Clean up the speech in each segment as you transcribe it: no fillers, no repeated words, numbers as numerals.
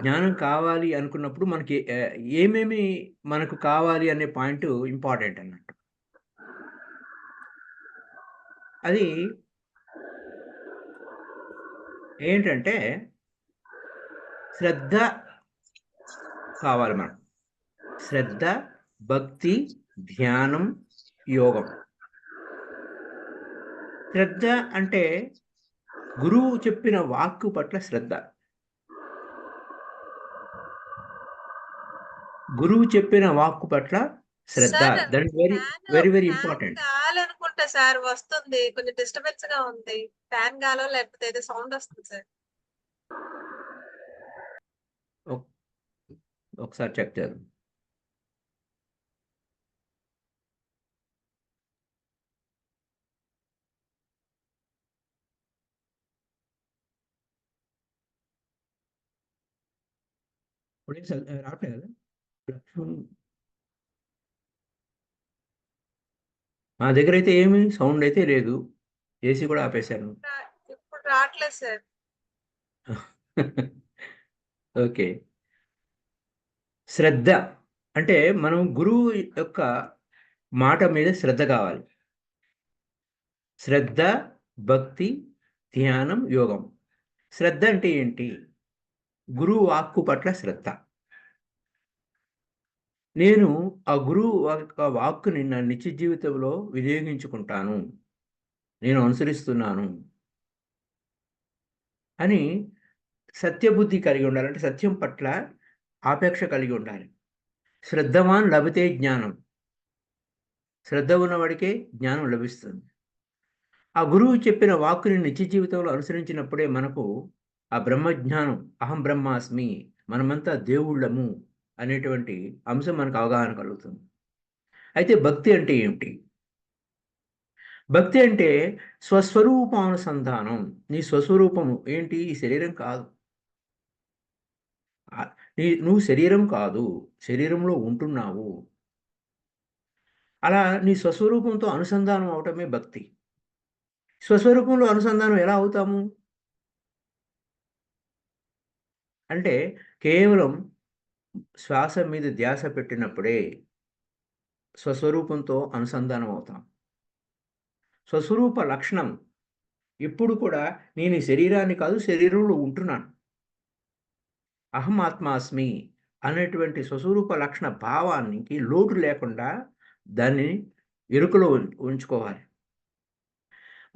జ్ఞానం కావాలి అనుకున్నప్పుడు మనకి ఏమేమి మనకు కావాలి అనే పాయింట్ ఇంపార్టెంట్ అన్నట్టు. అది ఏంటంటే శ్రద్ధ కావాలి మనకు. శ్రద్ధ, భక్తి, ధ్యానం, యోగం. శ్రద్ధ అంటే గురువు చెప్పిన వాక్కు పట్ల శ్రద్ధ. గురువు చెప్పిన వాక్కు పట్ల శ్రద్ధ. Sir that is very very very important. గాలనుకుంటా సార్ వస్తుంది. కొంచెం డిస్టర్బెన్స్ గా ఉంది. ఫ్యాన్ గాలో లేకపోతే ఏదో సౌండ్ వస్తుంది సార్. ఒకసారి చెక్ చేద్దాం. రావట్లేదు కదా? మా దగ్గర అయితే ఏమి సౌండ్ అయితే లేదు. ఏసీ కూడా ఆపేశాను. ఇప్పుడు రావట్లేదు సార్. ఓకే. శ్రద్ధ అంటే మనం గురువు యొక్క మాట మీద శ్రద్ధ కావాలి. శ్రద్ధ, భక్తి, ధ్యానం, యోగం. శ్రద్ధ అంటే ఏంటి? గురువు వాక్కు పట్ల శ్రద్ధ. నేను ఆ గురువు యొక్క వాక్కుని నా నిత్య జీవితంలో వినియోగించుకుంటాను, నేను అనుసరిస్తున్నాను అని సత్యబుద్ధి కలిగి ఉండాలి. అంటే సత్యం పట్ల ఆపేక్ష కలిగి ఉండాలి. శ్రద్ధవాన్ లభితే జ్ఞానం. శ్రద్ధ ఉన్నవాడికే జ్ఞానం లభిస్తుంది. ఆ గురువు చెప్పిన వాక్కుని నిత్య జీవితంలో అనుసరించినప్పుడే మనకు ఆ బ్రహ్మజ్ఞానం, అహం బ్రహ్మాస్మి, మనమంతా దేవుళ్ళము అనేటువంటి అంశం మనకు అవగాహన కలుగుతుంది. అయితే భక్తి అంటే ఏమిటి? భక్తి అంటే స్వస్వరూపానుసంధానం. నీ స్వస్వరూపము ఏంటి? ఈ శరీరం కాదు. నువ్వు శరీరం కాదు, శరీరంలో ఉంటున్నావు. అలా నీ స్వస్వరూపంతో అనుసంధానం అవటమే భక్తి. స్వస్వరూపంలో అనుసంధానం ఎలా అవుతాము అంటే కేవలం శ్వాస మీద ధ్యాస పెట్టినప్పుడే స్వస్వరూపంతో అనుసంధానం అవుతాం. స్వస్వరూప లక్షణం ఎప్పుడు కూడా నేను ఈ శరీరాన్ని కాదు, శరీరంలో ఉంటున్నాను. అహం ఆత్మాస్మి అనేటువంటి స్వస్వరూప లక్షణ భావానికి లోటు లేకుండా దాన్ని ఎరుకలో ఉంచుకోవాలి.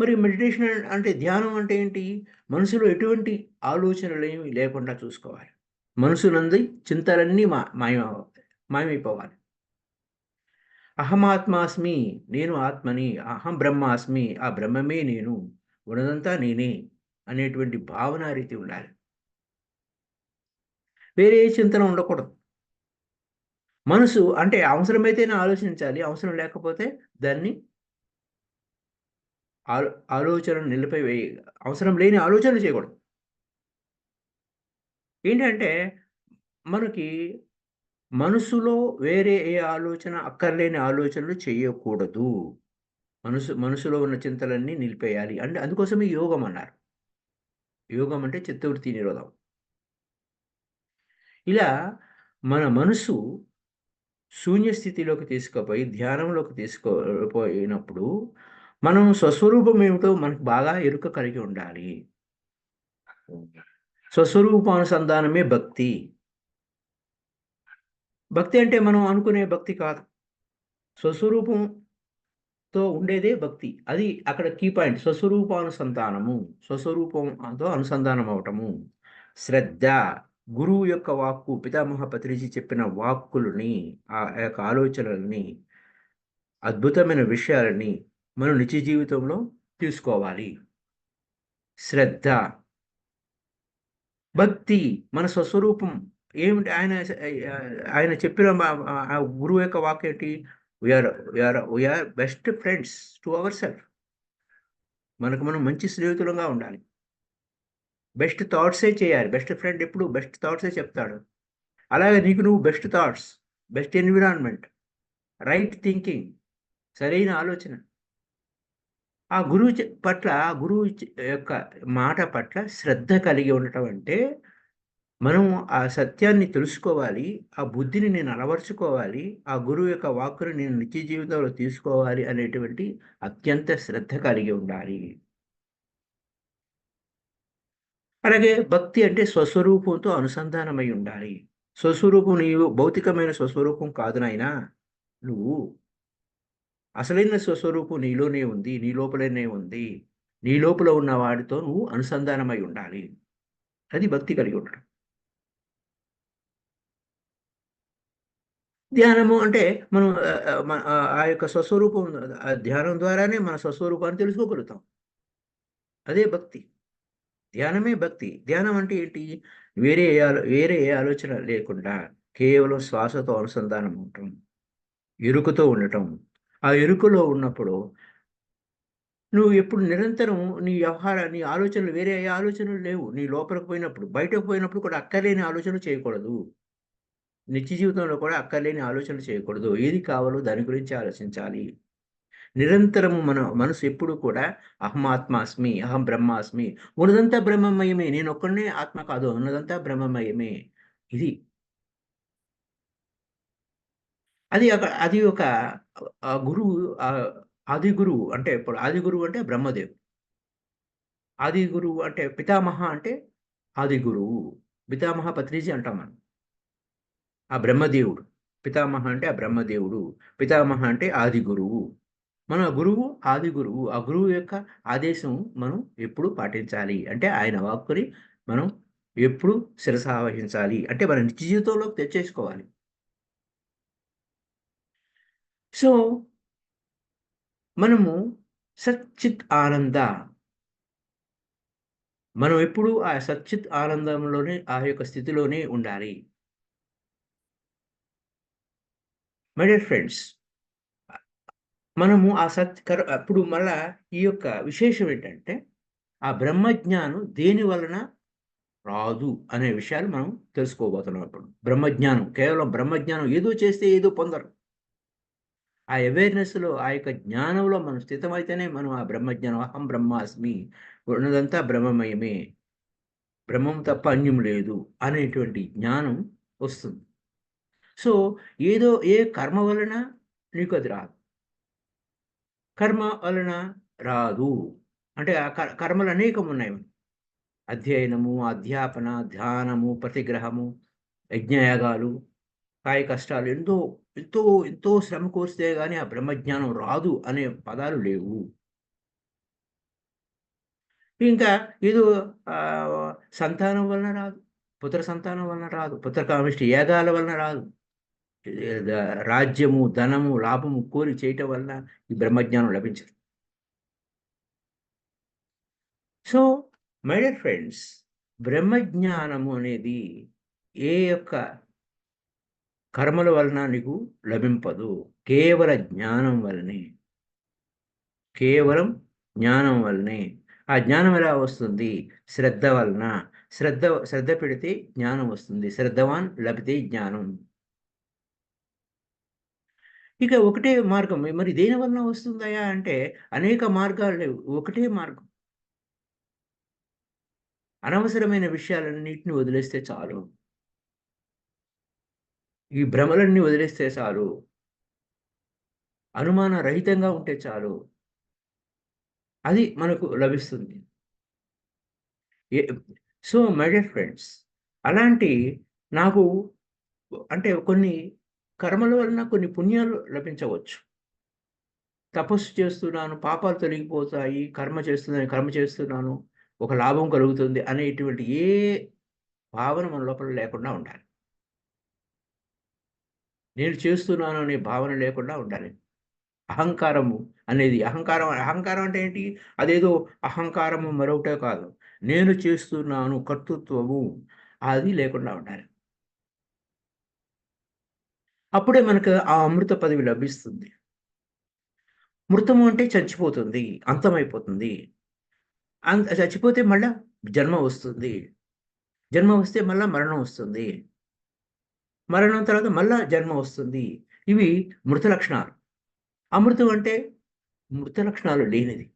మరి మెడిటేషన్ అంటే ధ్యానం అంటే ఏంటి? మనసులో ఎటువంటి ఆలోచనలేమి లేకుండా చూసుకోవాలి. మనసునంది చింతలన్నీ మాయమైపోవాలి. అహమాత్మాస్మి, నేను ఆత్మని, అహం బ్రహ్మాస్మి, ఆ బ్రహ్మమే నేను, ఉన్నదంతా నేనే అనేటువంటి భావన రీతి ఉండాలి. వేరే ఏ చింతన ఉండకూడదు. మనసు అంటే అవసరమైతేనే ఆలోచించాలి, అవసరం లేకపోతే దాన్ని ఆలోచనను నిలిపివేయ, అవసరం లేని ఆలోచనలు చేయకూడదు. ఏంటంటే మనకి మనసులో వేరే ఏ ఆలోచన, అక్కర్లేని ఆలోచనలు చేయకూడదు. మనసులో ఉన్న చింతలన్నీ నిలిపేయాలి. అంటే అందుకోసమే యోగం అన్నారు. యోగం అంటే చిత్తవృత్తి నిరోధం. ఇలా మన మనసు శూన్య స్థితిలోకి తీసుకుపోయి ధ్యానంలోకి పోయినప్పుడు మనం స్వస్వరూపం ఏమిటో మనకు బాగా ఎరుక కలిగి ఉండాలి. స్వస్వరూపానుసంధానమే భక్తి. భక్తి అంటే మనం అనుకునే భక్తి కాదు. స్వస్వరూపంతో ఉండేదే భక్తి. అది అక్కడ కీ పాయింట్. స్వస్వరూపానుసంధానము. స్వస్వరూపంతో అనుసంధానం అవటము. శ్రద్ధ, గురువు యొక్క వాక్కు, పితామహ పత్రిజీ చెప్పిన వాక్కులని, ఆ యొక్క ఆలోచనలని, అద్భుతమైన విషయాలని మనం నిత్య జీవితంలో తీసుకోవాలి. శ్రద్ధ, భక్తి మన స్వస్వరూపం ఏమిటి? ఆయన చెప్పిన ఆ గురువు యొక్క వాక్యం ఏంటి? We are best friends to our self. మనకు మనం మంచి స్నేహితులంగా ఉండాలి. బెస్ట్ థాట్సే చేయాలి. బెస్ట్ ఫ్రెండ్ ఎప్పుడు బెస్ట్ థాట్సే చెప్తాడు. అలాగే నీకు నువ్వు best thoughts, best environment, right thinking, సరైన ఆలోచన. ఆ గురువు యొక్క మాట పట్ల శ్రద్ధ కలిగి ఉండటం అంటే మనం ఆ సత్యాన్ని తెలుసుకోవాలి. ఆ బుద్ధిని నేను అలవరుచుకోవాలి. ఆ గురువు యొక్క వాక్కుని నేను నిత్య జీవితంలో తీసుకోవాలి అనేటువంటి అత్యంత శ్రద్ధ కలిగి ఉండాలి. అలాగే భక్తి అంటే స్వస్వరూపంతో అనుసంధానమై ఉండాలి. స్వస్వరూపం నీవు భౌతికమైన స్వస్వరూపం కాదు నాయనా. నువ్వు అసలైన స్వస్వరూపం నీలోనే ఉంది. నీ లోపలనే ఉంది. నీ లోపల ఉన్న వాడితో నువ్వు అనుసంధానమై ఉండాలి. అది భక్తి కలిగి ఉండడం. ధ్యానము అంటే మనం ఆ యొక్క స్వస్వరూపం ధ్యానం ద్వారానే మన స్వస్వరూపాన్ని తెలుసుకోగలుగుతాం. అదే భక్తి. ధ్యానమే భక్తి. ధ్యానం అంటే ఏంటి? వేరే ఏ ఆలోచన లేకుండా కేవలం శ్వాసతో అనుసంధానం ఉండటం. ఎరుకతో ఉండటం. ఆ ఎరుకలో ఉన్నప్పుడు నువ్వు ఎప్పుడు నిరంతరం నీ ఆలోచనలు వేరే ఏ ఆలోచనలు లేవు. నీ లోపలికి పోయినప్పుడు. బయటకు పోయినప్పుడు కూడా అక్కర్లేని ఆలోచనలు చేయకూడదు. నిత్య జీవితంలో కూడా అక్కర్లేని ఆలోచనలు చేయకూడదు. ఏది కావాలో దాని గురించి ఆలోచించాలి. నిరంతరము మన మనసు ఎప్పుడు కూడా అహం ఆత్మాస్మి, అహం బ్రహ్మాస్మి. ఉన్నదంతా బ్రహ్మమయమే. నేనొక్కడినే ఆత్మ కాదు. ఉన్నదంతా బ్రహ్మమయమే. ఇది. అది ఒక గురువు ఆది గురువు అంటే ఇప్పుడు ఆది గురువు అంటే బ్రహ్మదేవుడు. ఆది గురువు అంటే పితామహ అంటే ఆది గురువు. పితామహ పత్రిజీ అంటాం మనం. ఆ బ్రహ్మదేవుడు. పితామహ అంటే ఆ బ్రహ్మదేవుడు. పితామహ అంటే ఆది గురువు. మన గురువు ఆది గురువు. ఆ గురువు యొక్క ఆదేశం మనం ఎప్పుడు పాటించాలి. అంటే ఆయన వాక్కుని మనం ఎప్పుడు శిరసావహించాలి. అంటే మన నిత్య జీవితంలోకి తెచ్చేసుకోవాలి. సో, మనము సచ్చిత్ ఆనంద మనం ఎప్పుడూ ఆ సచ్చిత్ ఆనందంలోనే ఆ యొక్క స్థితిలోనే ఉండాలి. మై డియర్ ఫ్రెండ్స్, మనము ఆ అప్పుడు మళ్ళా ఈ యొక్క విశేషం ఏంటంటే, ఆ బ్రహ్మజ్ఞానం దేని వలన రాదు అనే విషయాలు మనం తెలుసుకోబోతున్నాం ఇప్పుడు. బ్రహ్మజ్ఞానం కేవలం బ్రహ్మజ్ఞానం ఏదో చేస్తే ఏదో పొందరు. ఆ అవేర్‌నెస్‌లో ఆ యొక్క జ్ఞానంలో మనం స్థితమైతేనే మనం ఆ బ్రహ్మజ్ఞానం అహం బ్రహ్మాస్మి ఉన్నదంతా బ్రహ్మమయమే. బ్రహ్మం తప్ప అన్యం లేదు అనేటువంటి జ్ఞానం వస్తుంది. సో, ఏ కర్మ వలన నీకది రాదు. కర్మ వలన రాదు. అంటే ఆ కర్మలు అనేకమున్నాయి. అధ్యయనము, అధ్యాపన, ధ్యానము, ప్రతిగ్రహము, యజ్ఞయాగాలు, కాయ కష్టాలు ఎంతో ఎంతో శ్రమ కోరితే గాని ఆ బ్రహ్మజ్ఞానం రాదు అనే పదాలు లేవు. ఇంకా ఏదో సంతానం వలన రాదు. పుత్ర సంతానం వలన రాదు. పుత్రకామేష్టి యాగాల వలన రాదు. ఏ ద రాజ్యము, ధనము, లాభము కోరి చేయటం వలన ఈ బ్రహ్మజ్ఞానం లభించదు. సో, మై డియర్ ఫ్రెండ్స్, బ్రహ్మజ్ఞానము అనేది ఏ యొక్క కర్మల వలన నీకు లభింపదు. కేవల జ్ఞానం వల్లనే. కేవలం జ్ఞానం వల్లనే. ఆ జ్ఞానం ఎలా వస్తుంది? శ్రద్ధ వలన. శ్రద్ధ పెడితే జ్ఞానం వస్తుంది. శ్రద్ధవాన్ లభితే జ్ఞానం. ఇక ఒకటే మార్గం. మరి దేని వలన వస్తుందయ్యా అంటే అనేక మార్గాలు లేవు. ఒకటే మార్గం. అనవసరమైన విషయాలన్నిటిని వదిలేస్తే చాలు. ఈ భ్రమలన్నీ వదిలేస్తే చాలు. అనుమాన రహితంగా ఉంటే చాలు. అది మనకు లభిస్తుంది. ఎ సో, మై డియర్ ఫ్రెండ్స్, అలాంటి నాకు అంటే కొన్ని కర్మల వలన కొన్ని పుణ్యాలు లభించవచ్చు. తపస్సు చేస్తున్నాను, పాపాలు తొలగిపోతాయి, కర్మ చేస్తున్నాను, ఒక లాభం కలుగుతుంది అనేటువంటి భావన మన లోపల లేకుండా ఉండాలి. నేను చేస్తున్నాను అనే భావన లేకుండా ఉండాలి. అహంకారము అహంకారం అంటే ఏంటి? అదేదో అహంకారము మరొకటో కాదు. నేను చేస్తున్నాను కర్తృత్వము అది లేకుండా ఉండాలి. అప్పుడే మనకు ఆ అమృత పదవి లభిస్తుంది. మృతము అంటే చచ్చిపోతుంది. అంతమైపోతుంది. చచ్చిపోతే మళ్ళా జన్మ వస్తుంది. జన్మ వస్తే మళ్ళా మరణం వస్తుంది. మరణం తర్వాత మళ్ళా జన్మ వస్తుంది. ఇవి మృత లక్షణాలు. అమృతం అంటే మృత లక్షణాలు లేనిది.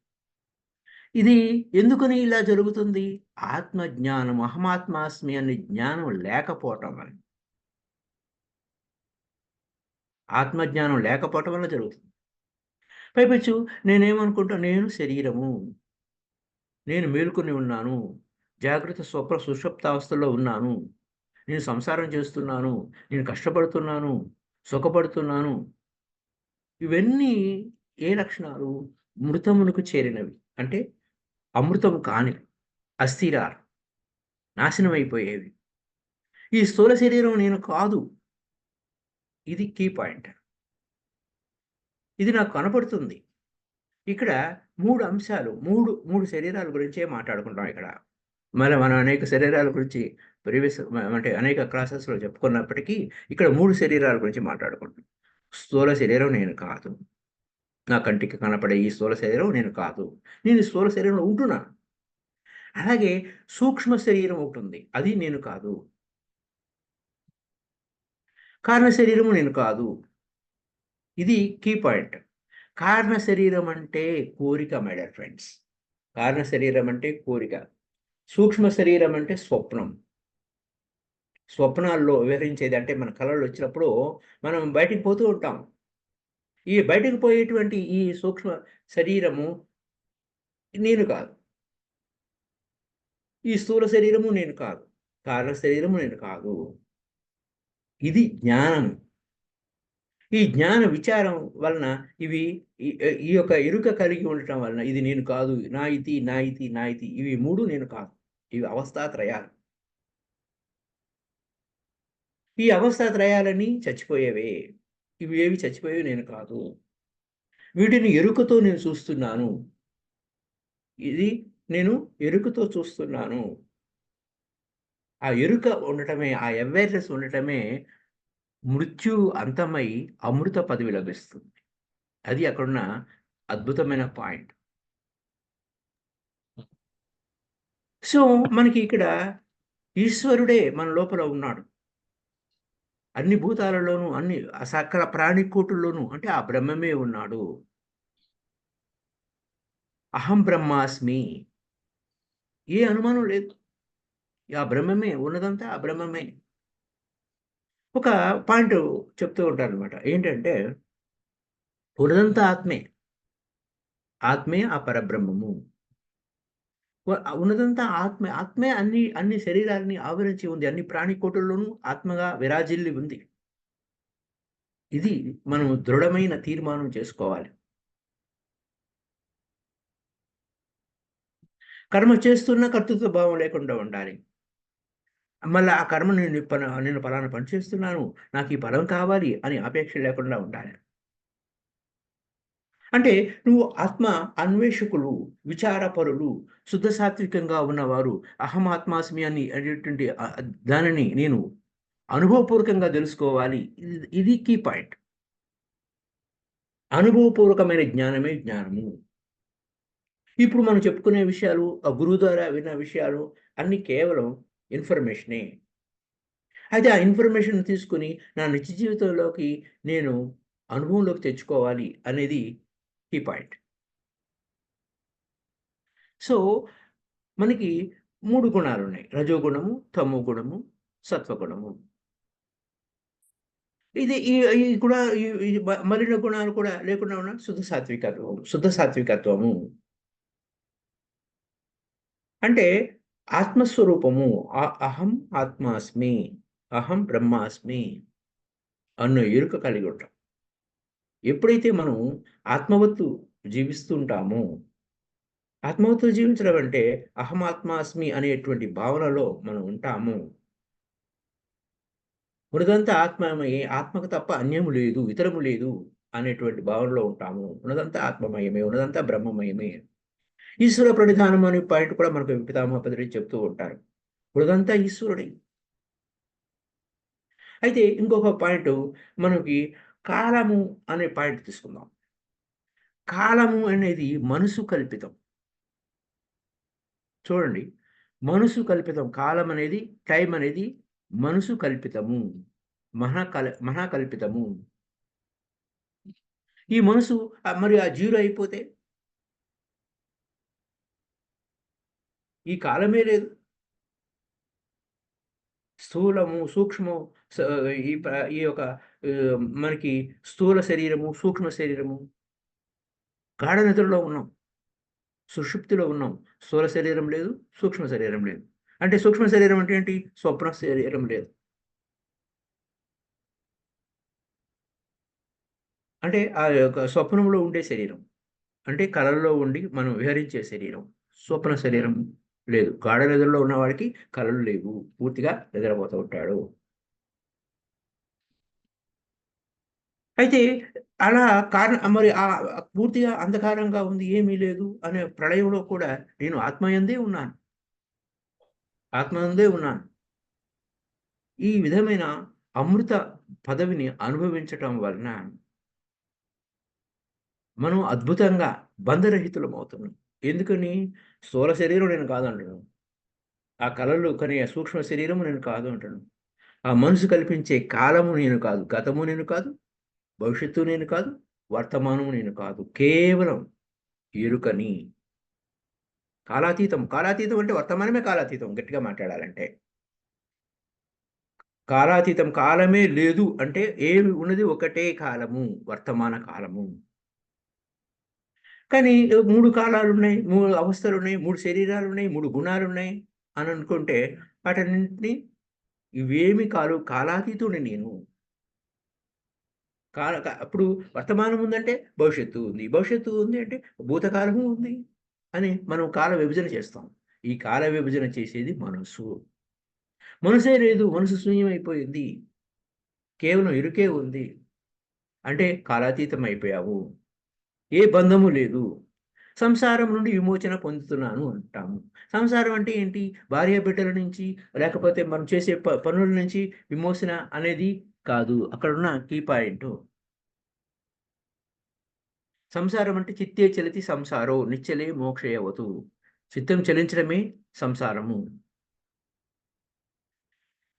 ఇది ఎందుకని ఇలా జరుగుతుంది? ఆత్మజ్ఞానం, అహమాత్మాస్మి అనే జ్ఞానం లేకపోవటం వల్ల. ఆత్మజ్ఞానం లేకపోవటం వల్ల జరుగుతుంది. పైపెచ్చు నేనేమనుకుంటా, నేను శరీరము, నేను మేలుకొని ఉన్నాను, జాగ్రత్త స్వప్న సుషుప్తావస్థలో ఉన్నాను, నేను సంసారం చేస్తున్నాను, నేను కష్టపడుతున్నాను, సుఖపడుతున్నాను. ఇవన్నీ ఏ లక్షణాలు? మృతమునకు చేరినవి. అంటే అమృతము కానివి, అస్థిరాలు, నాశనమైపోయేవి. ఈ స్థూల శరీరం నేను కాదు. ఇది కీ పాయింట్. ఇది నాకు కనపడుతుంది. ఇక్కడ 3 అంశాలు, 3 శరీరాల గురించే మాట్లాడుకుంటాం ఇక్కడ. మనం అనేక శరీరాల గురించి అంటే అనేక క్లాసెస్‌లో చెప్పుకున్నప్పటికీ, ఇక్కడ 3 శరీరాల గురించి మాట్లాడుకుంటున్నాం. స్థూల శరీరం నేను కాదు. నా కంటికి కనపడే ఈ స్థూల శరీరం నేను కాదు. నేను ఈ స్థూల శరీరంలో ఉంటున్నాను. అలాగే సూక్ష్మ శరీరం ఒకటుంది. అది నేను కాదు. కారణ శరీరము నేను కాదు. ఇది కీ పాయింట్. కారణ శరీరం అంటే కోరిక మై డియర్ ఫ్రెండ్స్. కారణ శరీరం అంటే కోరిక. సూక్ష్మ శరీరం అంటే స్వప్నం. స్వప్నాల్లో వివరించేది అంటే మన కలలు వచ్చినప్పుడు మనం బయటికి పోతూ ఉంటాం. ఈ బయటకు పోయేటువంటి ఈ సూక్ష్మ శరీరము నేను కాదు. ఈ స్థూల శరీరము నేను కాదు. కారణ శరీరము నేను కాదు. ఇది జ్ఞానం. ఈ జ్ఞాన విచారం వలన ఇవి ఈ ఈ యొక్క ఎరుక కలిగి ఉండటం వలన ఇది నేను కాదు. నా ఇతి, నా ఇతి, నా ఇతి ఇవి 3 నేను కాదు. ఇవి అవస్థాత్రయాలు. ఈ అవస్థాత్రయాలన్నీ చచ్చిపోయేవే. ఇవి ఏవి చచ్చిపోయేవి నేను కాదు. వీటిని ఎరుకతో నేను చూస్తున్నాను. ఇది నేను ఎరుకతో చూస్తున్నాను. ఆ ఎరుక ఉండటమే, ఆ అవేర్‌నెస్ ఉండటమే మృత్యు అంతమై అమృత పదవి లభిస్తుంది. అది అక్కడున్న అద్భుతమైన పాయింట్. సో, మనకి ఇక్కడ ఈశ్వరుడే మన లోపల ఉన్నాడు. అన్ని భూతాలలోనూ, అన్ని సకల ప్రాణికోటుల్లోనూ అంటే ఆ బ్రహ్మమే ఉన్నాడు. అహం బ్రహ్మాస్మి. ఏ అనుమానం లేదు. ఆ బ్రహ్మమే ఉన్నదంతా ఆ బ్రహ్మమే. ఒక పాయింట్ చెప్తూ ఉంటానన్నమాట. ఏంటంటే ఉన్నదంతా ఆత్మే. ఆత్మే ఆ పరబ్రహ్మము. ఉన్నదంతా ఆత్మే. ఆత్మే అన్ని శరీరాల్ని ఆవరించి ఉంది. అన్ని ప్రాణికోటుల్లోనూ ఆత్మగా విరాజిల్లి ఉంది. ఇది మనం దృఢమైన తీర్మానం చేసుకోవాలి. కర్మ చేస్తున్నా కర్తృత్వ భావం లేకుండా ఉండాలి. మళ్ళా ఆ కర్మ నేను పలానా పని చేస్తున్నాను. నాకు ఈ ఫలం కావాలి అని అపేక్ష లేకుండా ఉండాలి. అంటే నువ్వు ఆత్మ అన్వేషకులు, విచారపరులు, శుద్ధ సాత్వికంగా ఉన్నవారు, అహం ఆత్మాస్మి అని అనేటువంటి దానిని నేను అనుభవపూర్వకంగా తెలుసుకోవాలి. ఇది కీ పాయింట్. అనుభవపూర్వకమైన జ్ఞానమే జ్ఞానము. ఇప్పుడు మనం చెప్పుకునే విషయాలు, ఆ గురువు ద్వారా విన్న విషయాలు అన్నీ కేవలం ఇన్ఫర్మేషనే. అయితే ఆ ఇన్ఫర్మేషన్ తీసుకొని నా నిత్య జీవితంలోకి నేను అనుభవంలోకి తెచ్చుకోవాలి అనేది కీ పాయింట్. సో, మనకి 3 గుణాలున్నాయి. రజోగుణము, తమో గుణము, సత్వగుణము. ఇది ఈ ఈ కూడా ఈ ఈ మలిన గుణాలు కూడా లేకుండా ఉన్న శుద్ధ సాత్వికత్వము. అంటే ఆత్మస్వరూపము. అహం ఆత్మాస్మి, అహం బ్రహ్మాస్మి అన్న ఎరుక కలిగి ఉంటాం. ఎప్పుడైతే మనం ఆత్మవత్తు జీవిస్తుంటామో, ఆత్మవత్తు జీవించడం అంటే అహమాత్మాస్మి అనేటువంటి భావనలో మనం ఉంటాము. ఉన్నదంతా ఆత్మమయే, ఆత్మకు తప్ప అన్యము లేదు, ఇతరము లేదు అనేటువంటి భావనలో ఉంటాము. ఉన్నదంతా ఆత్మమయమే, ఉన్నదంతా బ్రహ్మమయమే. ఈశ్వర ప్రణిధానం అనే పాయింట్ కూడా మనకు పితామహ పత్రిక చెప్తూ ఉంటారు. ఉన్నదంతా ఈశ్వరుడే. అయితే ఇంకొక పాయింటు మనకి కాలము అనే పాయింట్ తీసుకుందాం. కాలము అనేది మనసు కల్పితం. చూడండి. మనసు కల్పితం. కాలం అనేది, టైం అనేది మనసు కల్పితము. మహాకల్పితము. ఈ మనసు మరి ఆ జీరో అయిపోతే ఈ కాలమే లేదు. స్థూలము, సూక్ష్మము, స ఈ యొక్క మనకి స్థూల శరీరము, సూక్ష్మ శరీరము, గాఢ నిద్రలో ఉన్నాం. సుషుప్తిలో ఉన్నాం. స్థూల శరీరం లేదు, సూక్ష్మ శరీరం లేదు. అంటే సూక్ష్మ శరీరం అంటే ఏంటి? స్వప్న శరీరం లేదు. అంటే ఆ యొక్క స్వప్నంలో ఉండే శరీరం. అంటే కలల్లో ఉండి మనం విహరించే శరీరం. స్వప్న శరీరం లేదు. గాఢ నిద్రలో ఉన్నవాడికి కలలు లేవు. పూర్తిగా నిద్రపోతూ ఉంటాడు. అయితే అలా మరి పూర్తిగా అంధకారంగా ఉంది, ఏమీ లేదు అనే ప్రళయంలో కూడా నేను ఆత్మయందే ఉన్నాను. ఆత్మయందే ఉన్నాను. ఈ విధమైన అమృత పదవిని అనుభవించటం వలన మనం అద్భుతంగా బంధరహితులమవుతున్నాం. ఎందుకని? స్థూల శరీరం నేను కాదంటున్నాను. ఆ కలలు కనే ఆ సూక్ష్మ శరీరము నేను కాదు అంటున్నాను. ఆ మనసు కల్పించే కాలము నేను కాదు. గతము నేను కాదు. భవిష్యత్తు నేను కాదు. వర్తమానము నేను కాదు. కేవలం ఎరుకని. కాలాతీతం. కాలాతీతం అంటే వర్తమానమే కాలాతీతం గట్టిగా మాట్లాడాలంటే. కాలాతీతం కాలమే లేదు అంటే ఏమి ఉన్నది ఒకటే కాలము. వర్తమాన కాలము. కానీ 3 కాలాలున్నాయి, 3 అవస్థలున్నాయి, 3 శరీరాలున్నాయి, 3 గుణాలున్నాయి అని అనుకుంటే వాటన్నింటిని ఇవేమి కాదు, కాలాతీతుడిని నేను. అప్పుడు వర్తమానం ఉందంటే భవిష్యత్తు ఉంది. భవిష్యత్తు ఉంది అంటే భూతకాలము ఉంది అని మనం కాల విభజన చేస్తాం. ఈ కాల విభజన చేసేది మనస్సు. మనసే లేదు. మనసు శూన్యమైపోయింది. కేవలం ఎరుకే ఉంది. అంటే కాలాతీతం అయిపోయావు. ఏ బంధము లేదు. సంసారం నుండి విమోచన పొందుతున్నాను అంటాము. సంసారం అంటే ఏంటి? భార్యాబిడ్డల నుంచి, లేకపోతే మనం చేసే పనుల నుంచి విమోచన అనేది కాదు. అక్కడున్న కీ పాయింటు. సంసారం అంటే చిత్తే చలితి సంసారో నిశ్చలే మోక్షయవతు. చిత్తం చలించడమే సంసారము.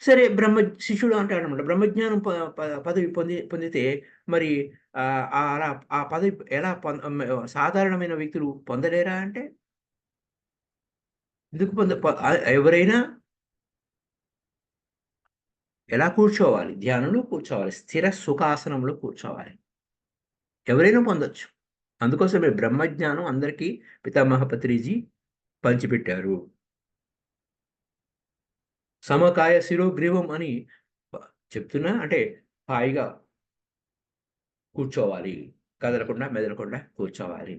సరే శిష్యుడు అంటాడనమాట. బ్రహ్మజ్ఞానం పదవి పొందితే మరి అలా ఆ పదవి ఎలా సాధారణమైన వ్యక్తులు పొందలేరా అంటే? ఎందుకు ఎవరైనా ఎలా కూర్చోవాలి? ధ్యానంలో కూర్చోవాలి. స్థిర సుఖాసనంలో కూర్చోవాలి. ఎవరైనా పొందొచ్చు. అందుకోసమే బ్రహ్మజ్ఞానం అందరికీ పితామహ పత్రిజీ పంచిపెట్టారు. సమకాయ శిరోగ్రీవం అని చెప్తున్నా అంటే హాయిగా కూర్చోవాలి. కదలకుండా, మెదలకుండా కూర్చోవాలి.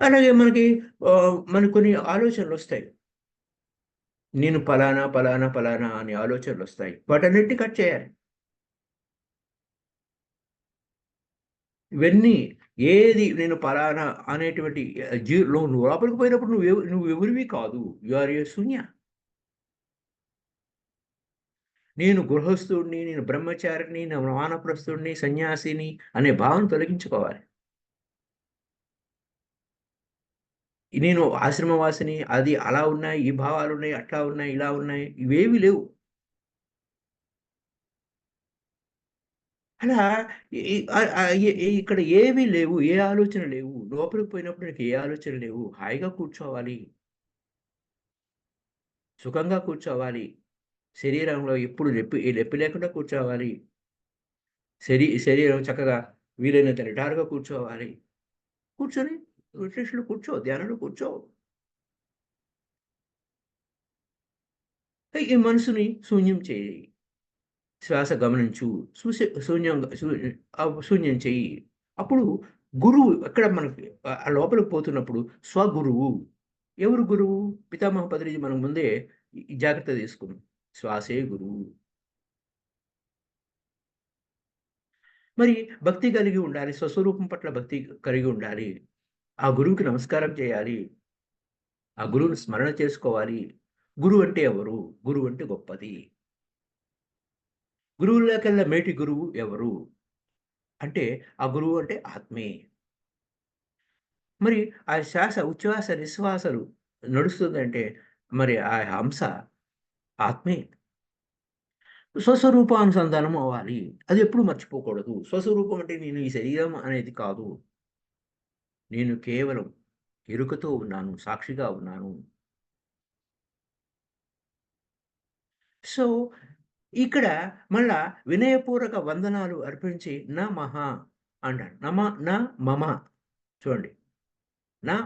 అలాగే మనకు కొన్ని ఆలోచనలొస్తాయి. నేను పలానా, పలానా, పలానా అనే ఆలోచనలొస్తాయి. వాటన్నిటిని కట్ చేయాలి. ఇవన్నీ ఏది నేను పలానా అనేటువంటి నువ్వు లోపలికి పోయినప్పుడు నువ్వెవరివి కాదు. యూ ఆర్ ఎ శూన్య. నేను గృహస్థుడిని, నేను బ్రహ్మచారిని, నేను వానప్రస్థుడిని, సన్యాసిని అనే భావన తొలగించుకోవాలి. నేను ఆశ్రమవాసిని, అది అలా ఉన్నాయి, ఈ భావాలున్నాయి, అట్లా ఉన్నాయి, ఇలా ఉన్నాయి, ఇవేవి లేవు. అలా ఈ ఇక్కడ ఏవి లేవు. ఏ ఆలోచన లేవు. లోపలికి పోయినప్పుడు నీకు ఏ ఆలోచన లేవు. హాయిగా కూర్చోవాలి. సుఖంగా కూర్చోవాలి. శరీరంలో ఎప్పుడు నొప్పి లేకుండా కూర్చోవాలి. శరీరం చక్కగా వీలైనంత నిటారుగా కూర్చోవాలి. కూర్చొని రిఫ్రెష్‌లో కూర్చో. ధ్యానంలో కూర్చో. ఈ మనసుని శూన్యం చేయి. శ్వాస గమనించు. శూన్యంగా శూన్యం చెయ్యి. అప్పుడు గురువు ఎక్కడ మనకి లోపలికి పోతున్నప్పుడు స్వగురువు. ఎవరు గురువు? పితామహ పత్రిజీ మనకు ముందే ఈ జాగ్రత్త తీసుకున్నాం. శ్వాసే గురువు. మరి భక్తి కలిగి ఉండాలి. స్వస్వరూపం పట్ల భక్తి కలిగి ఉండాలి. ఆ గురువుకి నమస్కారం చేయాలి. ఆ గురువుని స్మరణ చేసుకోవాలి. గురువు అంటే ఎవరు? గురువు అంటే గొప్పది. గురువులకల్లా మేటి గురువు ఎవరు? అంటే ఆ గురువు అంటే ఆత్మే. మరి ఆ శ్వాస, ఉచ్ఛ్వాస, నిశ్వాసలు నడుస్తుందంటే మరి ఆ హంస ఆత్మే. స్వస్వరూపానుసంధానం అవ్వాలి. అది ఎప్పుడు మర్చిపోకూడదు. స్వస్వరూపం అంటే నేను ఈ శరీరం అనేది కాదు. నేను కేవలం ఎరుకతో ఉన్నాను, సాక్షిగా ఉన్నాను. సో, ఇక్కడ మళ్ళా వినయపూర్వక వందనాలు అర్పించి నమః అంటాడు. న మమ చూడండి.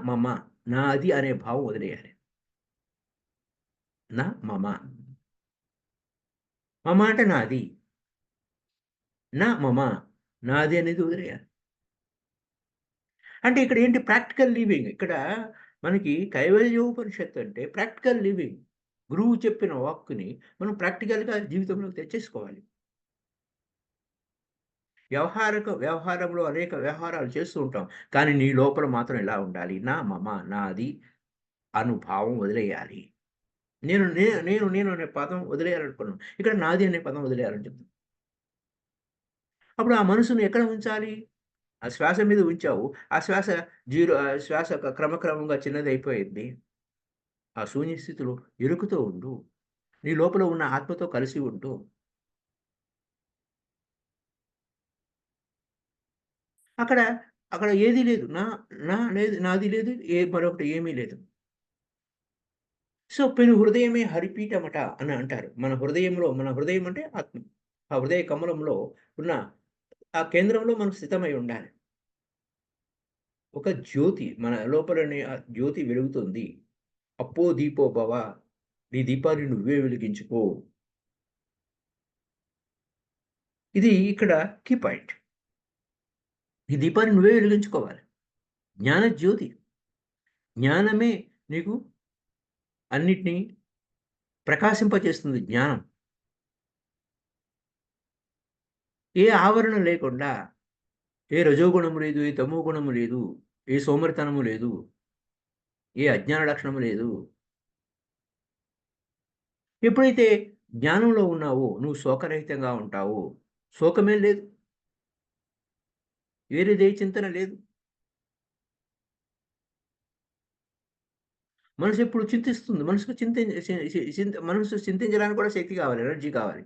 మమ, నాది అనే భావం వదిలేయాలి. మమ. మమ అంటే నాది. మమ, నాది అనేది వదిలేయాలి. అంటే ఇక్కడ ఏంటి ప్రాక్టికల్ లివింగ్. ఇక్కడ మనకి కైవల్యోపనిషత్తు అంటే ప్రాక్టికల్ లివింగ్. గురువు చెప్పిన వాక్కుని మనం ప్రాక్టికల్‌గా జీవితంలోకి తెచ్చేసుకోవాలి. వ్యవహారంలో అనేక వ్యవహారాలు చేస్తూ ఉంటాం. కానీ నీ లోపల మాత్రం ఇలా ఉండాలి. మమ, నాది అను భావం వదిలేయాలి. నేను అనే పదం వదిలేయాలనుకున్నాను. ఇక్కడ నాది అనే పదం వదిలేయాలని చెప్తున్నా. అప్పుడు ఆ మనసుని ఎక్కడ ఉంచాలి? ఆ శ్వాస మీద ఉంచావు. ఆ శ్వాస శ్వాస క్రమక్రమంగా చిన్నదైపోయింది. ఆ శూన్య స్థితిలో ఎరుకుతో ఉండు. నీ లోపల ఉన్న ఆత్మతో కలిసి ఉంటూ. అక్కడ అక్కడ ఏది లేదు. నా లేదు, నాది లేదు, మరొకటి ఏమీ లేదు. సో, పెను హృదయమే హరిపీఠమట అని అంటారు. మన హృదయం అంటే ఆత్మ. ఆ హృదయ కమలంలో ఉన్న ఆ కేంద్రంలో మనం స్థితమై ఉండాలి. ఒక జ్యోతి మన లోపలనే ఆ జ్యోతి వెలుగుతుంది. అప్పో దీపో భవ. నీ దీపాన్ని నువ్వే వెలిగించుకో. ఇది ఇక్కడ కీ పాయింట్. నీ దీపాన్ని నువ్వే వెలిగించుకోవాలి. జ్ఞాన జ్యోతి. జ్ఞానమే నీకు అన్నిటిని ప్రకాశింపజేస్తుంది జ్ఞానం. ఏ ఆవరణ లేకుండా, ఏ రజోగుణము లేదు, ఏ తమో గుణము లేదు, ఏ సోమరితనము లేదు, ఏ అజ్ఞాన లక్షణము లేదు. ఎప్పుడైతే జ్ఞానంలో ఉన్నావో నువ్వు శోకరహితంగా ఉంటావో, శోకమే లేదు. వేరేదే చింతన లేదు. మనసు ఎప్పుడు చింతిస్తుంది. మనసుకు చింతించ చి చి చింత మనసు చింతించడానికి కూడా శక్తి కావాలి. ఎనర్జీ కావాలి.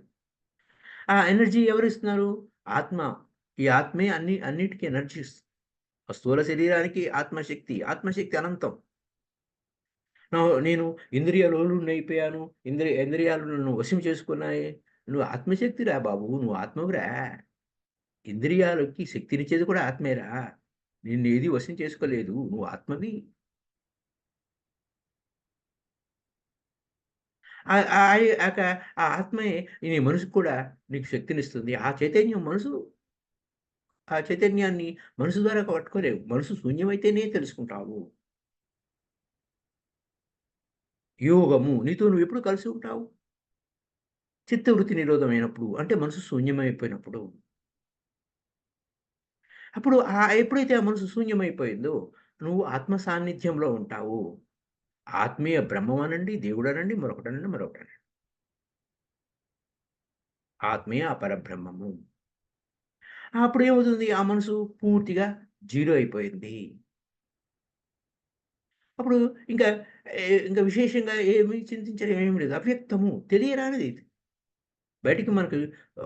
ఆ ఎనర్జీ ఎవరిస్తున్నారు? ఆత్మ. ఈ ఆత్మే అన్నిటికి ఎనర్జీ ఇస్తుంది. ఆ స్థూల శరీరానికి ఆత్మశక్తి. ఆత్మశక్తి అనంతం. నేను ఇంద్రియ లోలుడినైపోయాను. ఇంద్రియాలు నన్ను వశం చేసుకున్నాయి. నువ్వు ఆత్మశక్తిరా బాబు! నువ్వు ఆత్మవురా! ఇంద్రియాలకి శక్తినిచ్చేది కూడా ఆత్మేరా! నిన్నేది వశం చేసుకోలేదు. నువ్వు ఆత్మవి. ఆ ఆత్మే నీ మనసుకు కూడా నీకు శక్తినిస్తుంది. ఆ చైతన్యాన్ని మనసు ద్వారా పట్టుకోలేవు. మనసు శూన్యమైతేనే తెలుసుకుంటావు. యోగము నీతో నువ్వెప్పుడు కలిసి ఉంటావు? చిత్తవృత్తి నిరోధమైనప్పుడు. అంటే మనసు శూన్యమైపోయినప్పుడు. అప్పుడు ఎప్పుడైతే ఆ మనసు శూన్యమైపోయిందో, నువ్వు ఆత్మ సాన్నిధ్యంలో ఉంటావు. ఆత్మీయ బ్రహ్మమనండి, దేవుడనండి, మరొకటనండి. ఆత్మీయ అపరబ్రహ్మము. అప్పుడేమవుతుంది? ఆ మనసు పూర్తిగా జీరో అయిపోయింది. అప్పుడు ఇంకా ఇంకా విశేషంగా ఏమి చింతించడం ఏమి లేదు. అవ్యక్తము తెలియరానిది. బయటికి మనకు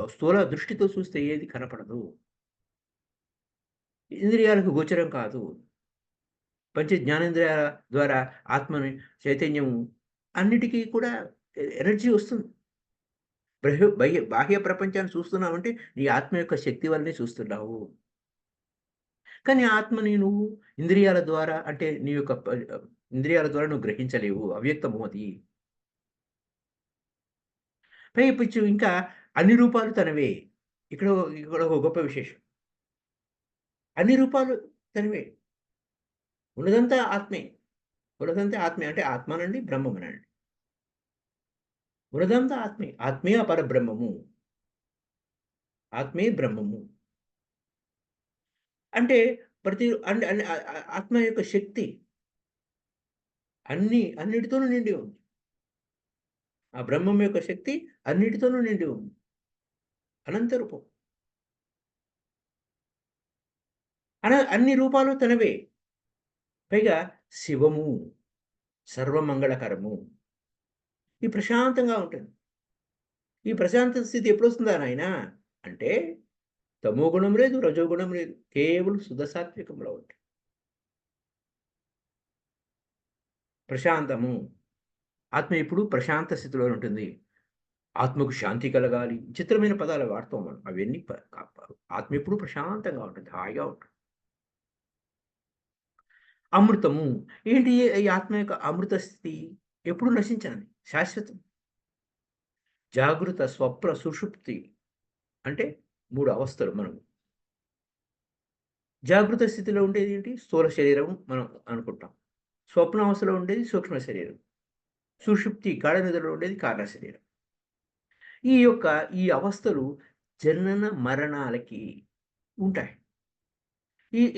స్థూల దృష్టితో చూస్తే ఏది కనపడదు. ఇంద్రియాలకు గోచరం కాదు. పంచ జ్ఞానేంద్రియాల ద్వారా ఆత్మని చైతన్యం అన్నిటికి కూడా ఎనర్జీ వస్తుంది. బాహ్య ప్రపంచాన్ని చూస్తున్నావంటే నీ ఆత్మ యొక్క శక్తి వల్లనే చూస్తున్నావు. కానీ ఆత్మని నువ్వు ఇంద్రియాల ద్వారా అంటే నీ యొక్క ఇంద్రియాల ద్వారా నువ్వు గ్రహించలేవు. అవ్యక్తము అది. పైపెచ్చు ఇంకా అన్ని రూపాలు తనవే. ఇక్కడ ఇక్కడ ఒక గొప్ప విశేషం. అన్ని రూపాలు తనవే. ఉన్నదంతా ఆత్మే. ఉన్నదంతా ఆత్మే. అంటే ఆత్మనండి, బ్రహ్మమనండి. ఉన్నదంతా ఆత్మే. ఆత్మే పరబ్రహ్మము. ఆత్మే బ్రహ్మము. అంటే ప్రతి అన్ అన్ ఆత్మ యొక్క శక్తి అన్నిటితోనూ నిండి ఉంది. ఆ బ్రహ్మం యొక్క శక్తి అన్నిటితోనూ నిండి ఉంది. అనంత రూపం. అన్ని రూపాలు తనవే. పైగా శివము, సర్వమంగళకరము. ఈ ప్రశాంతంగా ఉంటుంది. ఈ ప్రశాంత స్థితి ఎప్పుడొస్తుందా నాయనా? అంటే తమో గుణం లేదు, రజోగుణం లేదు. కేవలం శుద్ధ సాత్వికంలో ఉంటుంది. ప్రశాంతము. ఆత్మ ఎప్పుడు ప్రశాంత స్థితిలో ఉంటుంది. ఆత్మకు శాంతి కలగాలి. విచిత్రమైన పదాలు వాడతాం మనం. అవన్నీ ఆత్మ ఎప్పుడు ప్రశాంతంగా ఉంటుంది. హాయిగా ఉంటుంది. అమృతము. ఏంటి ఈ ఆత్మ యొక్క అమృత స్థితి? ఎప్పుడు నశించనిది. శాశ్వతం. జాగృత, స్వప్న, సుషుప్తి అంటే 3 అవస్థలు మనము. జాగృత స్థితిలో ఉండేది ఏంటి? స్థూల శరీరం మనం అనుకుంటాం. స్వప్నావస్థలో ఉండేది సూక్ష్మ శరీరం. సుషుప్తి గాఢ నిద్రలో ఉండేది కారణ శరీరం. ఈ అవస్థలు జనన మరణాలకి ఉంటాయి.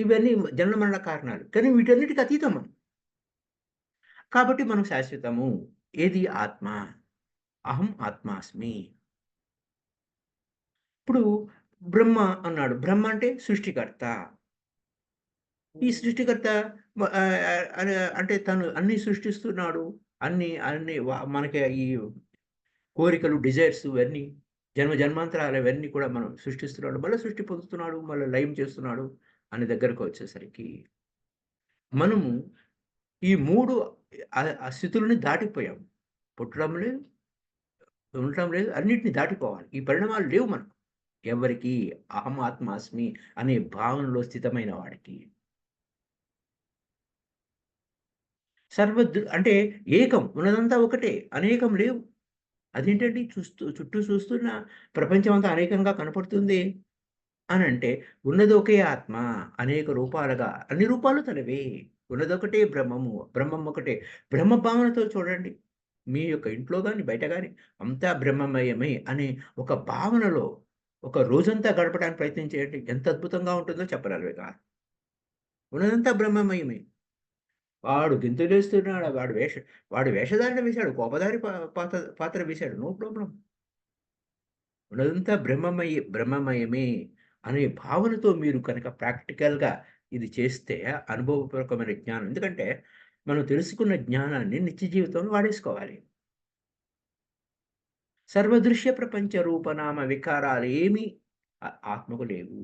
ఇవన్నీ జనన మరణ కారణాలు. కానీ వీటన్నిటికి అతీతం మనం. కాబట్టి మనం శాశ్వతము. ఏది? ఆత్మ. అహం ఆత్మాస్మి. ఇప్పుడు బ్రహ్మ అన్నాడు. బ్రహ్మ అంటే సృష్టికర్త. ఈ సృష్టికర్త అంటే తను అన్నీ సృష్టిస్తున్నాడు. అన్నీ అన్నీ మనకి ఈ కోరికలు, డిజైర్స్ ఇవన్నీ జన్మాంతరాలు ఇవన్నీ కూడా మనం సృష్టిస్తున్నాడు. మళ్ళా సృష్టి పొందుతున్నాడు. మళ్ళా లయం చేస్తున్నాడు అని దగ్గరకొచ్చేసరికి మనము ఈ 3 ఆ స్థితులని దాటిపోయాం. పుట్టడం లేదు, ఉండటం లేదు, అన్నిటిని దాటిపోవాలి. ఈ పరిణామాలు లేవు మనకు. ఎవరికీ అహం ఆత్మాస్మి అనే భావనలో స్థితమైన వాడికి. అంటే ఏకం ఉన్నదంతా ఒకటే. అనేకం లేవు. అదేంటండి చుట్టూ చూస్తున్న ప్రపంచమంతా అనేకంగా కనపడుతుంది అనంటే, ఉన్నది ఒకే ఆత్మ అనేక రూపాలుగా అన్ని రూపాలు తనవే. ఉన్నదొకటే బ్రహ్మము. బ్రహ్మం ఒకటే. బ్రహ్మ భావనతో చూడండి. మీ యొక్క ఇంట్లో గాని, బయట గాని అంతా బ్రహ్మమయమే అనే ఒక భావనలో ఒక రోజంతా గడపడానికి ప్రయత్నం చేయండి. ఎంత అద్భుతంగా ఉంటుందో చెప్పనలవి కాదు. ఉన్నదంతా బ్రహ్మమయమే. వాడు గెంతులేస్తున్నాడు. వాడు వేషధారణ వేశాడు. కోపదారి పాత్ర వేశాడు. No problem. ఉన్నదంతా బ్రహ్మమయమే అనే భావనతో మీరు కనుక ప్రాక్టికల్‌గా ఇది చేస్తే అనుభవపూర్వకమైన జ్ఞానం. ఎందుకంటే మనం తెలుసుకున్న జ్ఞానాన్ని నిత్య జీవితంలో వాడేసుకోవాలి. సర్వదృశ్య ప్రపంచ రూపనామ వికారాలేమీ ఆత్మకు లేవు.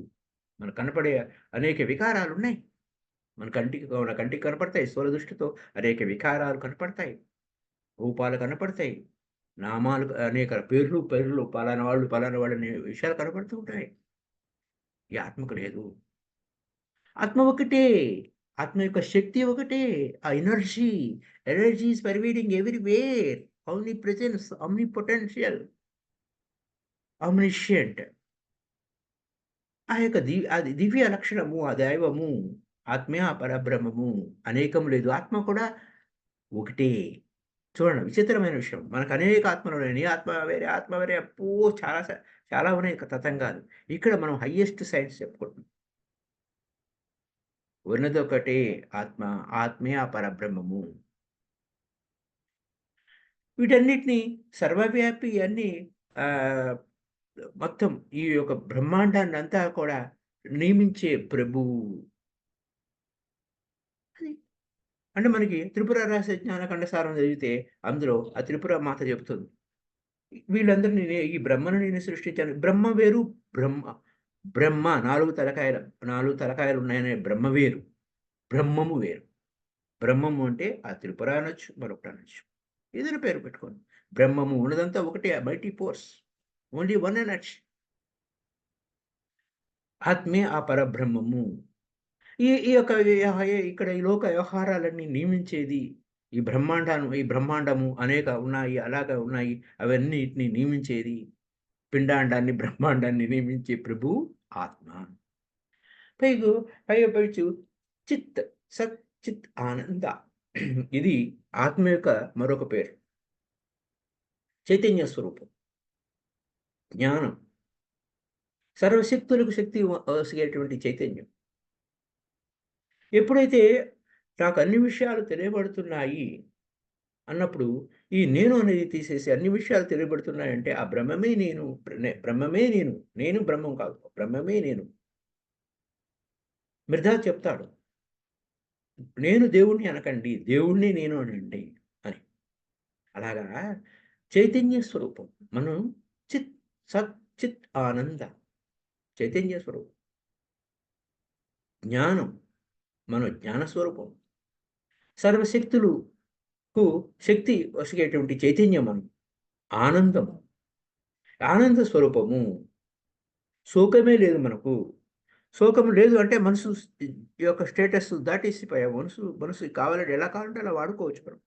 మనకు కనపడే అనేక వికారాలున్నాయి. మన కంటికి కనపడతాయి. స్థూల దృష్టితో అనేక వికారాలు కనపడతాయి. రూపాలు కనపడతాయి. నామాలు అనేక పేర్లు పలానా వాళ్ళు అనే విషయాలు కనపడుతూ ఉంటాయి. ఈ ఆత్మకు లేదు. ఆత్మ ఒకటే. ఆత్మ యొక్క శక్తి ఒకటే. ఆ energy is pervading everywhere. Omnipresence, omnipotential, omniscient. ఆ యొక్క అది దివ్య లక్షణము, ఆ దైవము, ఆత్మే ఆ పరబ్రహ్మము. అనేకం లేదు. ఆత్మ కూడా ఒకటే. చూడండి విచిత్రమైన విషయం. మనకు అనేక ఆత్మలున్నాయి. నీ ఆత్మ వేరే అబ్బో! చాలా ఉన్నాయి తతంగాలు. ఇక్కడ మనం హైయెస్ట్ సైన్స్ చెప్పుకుంటున్నాం. ఉన్నదొకటే ఆత్మ. ఆత్మే ఆ పరబ్రహ్మము. వీటన్నిటిని సర్వవ్యాపి అన్నీ ఆహ్, మొత్తం ఈ యొక్క బ్రహ్మాండాన్నంతా కూడా నియమించే ప్రభువు. అది. అంటే మనకి 'త్రిపుర రహస్య జ్ఞానఖండ సారం' చదివితే అందులో ఆ త్రిపుర మాత చెప్తుంది. వీళ్ళందరిని ఈ బ్రహ్మను నేను సృష్టించాను. బ్రహ్మ వేరు, బ్రహ్మ బ్రహ్మ 4 తలకాయలున్నాయనే బ్రహ్మ వేరు. బ్రహ్మము వేరు. బ్రహ్మము అంటే ఆ త్రిపుర అనొచ్చు, మరొకటి అనొచ్చు. ఏదైనా పేరు పెట్టుకోండి. బ్రహ్మము ఉన్నదంతా ఒకటే multi force. Only one energy. ఆత్మే ఆ పరబ్రహ్మము. ఈ ఈ యొక్క ఇక్కడ ఈ లోక వ్యవహారాలన్నీ నియమించేది ఈ బ్రహ్మాండము అనేక ఉన్నాయి. అలాగా ఉన్నాయి. అవన్నిటిని నియమించేది పిండాండాన్ని, బ్రహ్మాండాన్ని నియమించే ప్రభువు ఆత్మ. పైగు పైచు చిత్, సత్, చిత్, ఆనంద. ఇది ఆత్మ యొక్క మరొక పేరు. చైతన్య స్వరూపం. జ్ఞానం. సర్వశక్తులకు శక్తి ఒసిగేటువంటి చైతన్యం. ఎప్పుడైతే నాకు అన్ని విషయాలు తెలియబడుతున్నాయి అన్నప్పుడు, ఈ నేను అనేది తీసేసి అన్ని విషయాలు తెలియబడుతున్నాయంటే, ఆ బ్రహ్మమే నేను. బ్రహ్మమే నేను. నేను బ్రహ్మం కాదు. బ్రహ్మమే నేను. మిర్జా చెప్తాడు. నేను దేవుడిని అనకండి. దేవుడిని నేను అనండి అని. అలాగా చైతన్య స్వరూపం. మనం చిత్, సత్, చిత్, ఆనంద. చైతన్య స్వరూపం. జ్ఞానం. మనం జ్ఞాన స్వరూపం. సర్వశక్తులు శక్తి వసిగేటువంటి చైతన్యం మనం. ఆనందం. ఆనంద స్వరూపము. శోకమే లేదు మనకు. శోకం లేదు అంటే మనసు యొక్క స్టేటస్ దాటేసిపోయాం. మనసు కావాలంటే ఎలా కావాలంటే అలా వాడుకోవచ్చు మనం.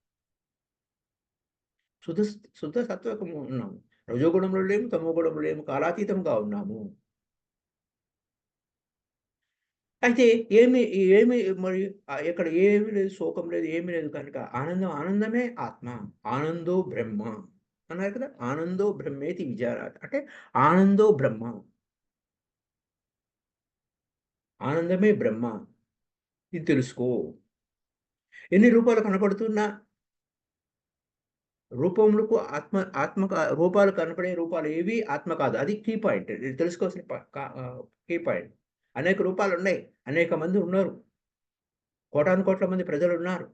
శుద్ధ శుద్ధ సత్వకము ఉన్నాము. రజోగుణంలో లేము, తమోగుణంలో లేము, కాలాతీతంగా ఉన్నాము. అయితే ఏమి ఏమి మరి ఇక్కడ ఏమి లేదు, శోకం లేదు, ఏమి లేదు కనుక ఆనందమే ఆత్మ. ఆనందో బ్రహ్మ అన్నారు కదా! ఆనందో బ్రహ్మేతి విచారాత్ అంటే ఆనందో బ్రహ్మ. ఆనందమే బ్రహ్మ. ఇది తెలుసుకో. ఎన్ని రూపాలు కనపడుతున్నా రూపములకు రూపాలు కనపడే రూపాలు ఏవి ఆత్మ కాదు. అది కీ పాయింట్. ఇది తెలుసుకోవాల్సిన కీ పాయింట్. అనేక రూపాలున్నాయి. అనేక మంది ఉన్నారు. కోటాను కోట్ల మంది ప్రజలున్నారు.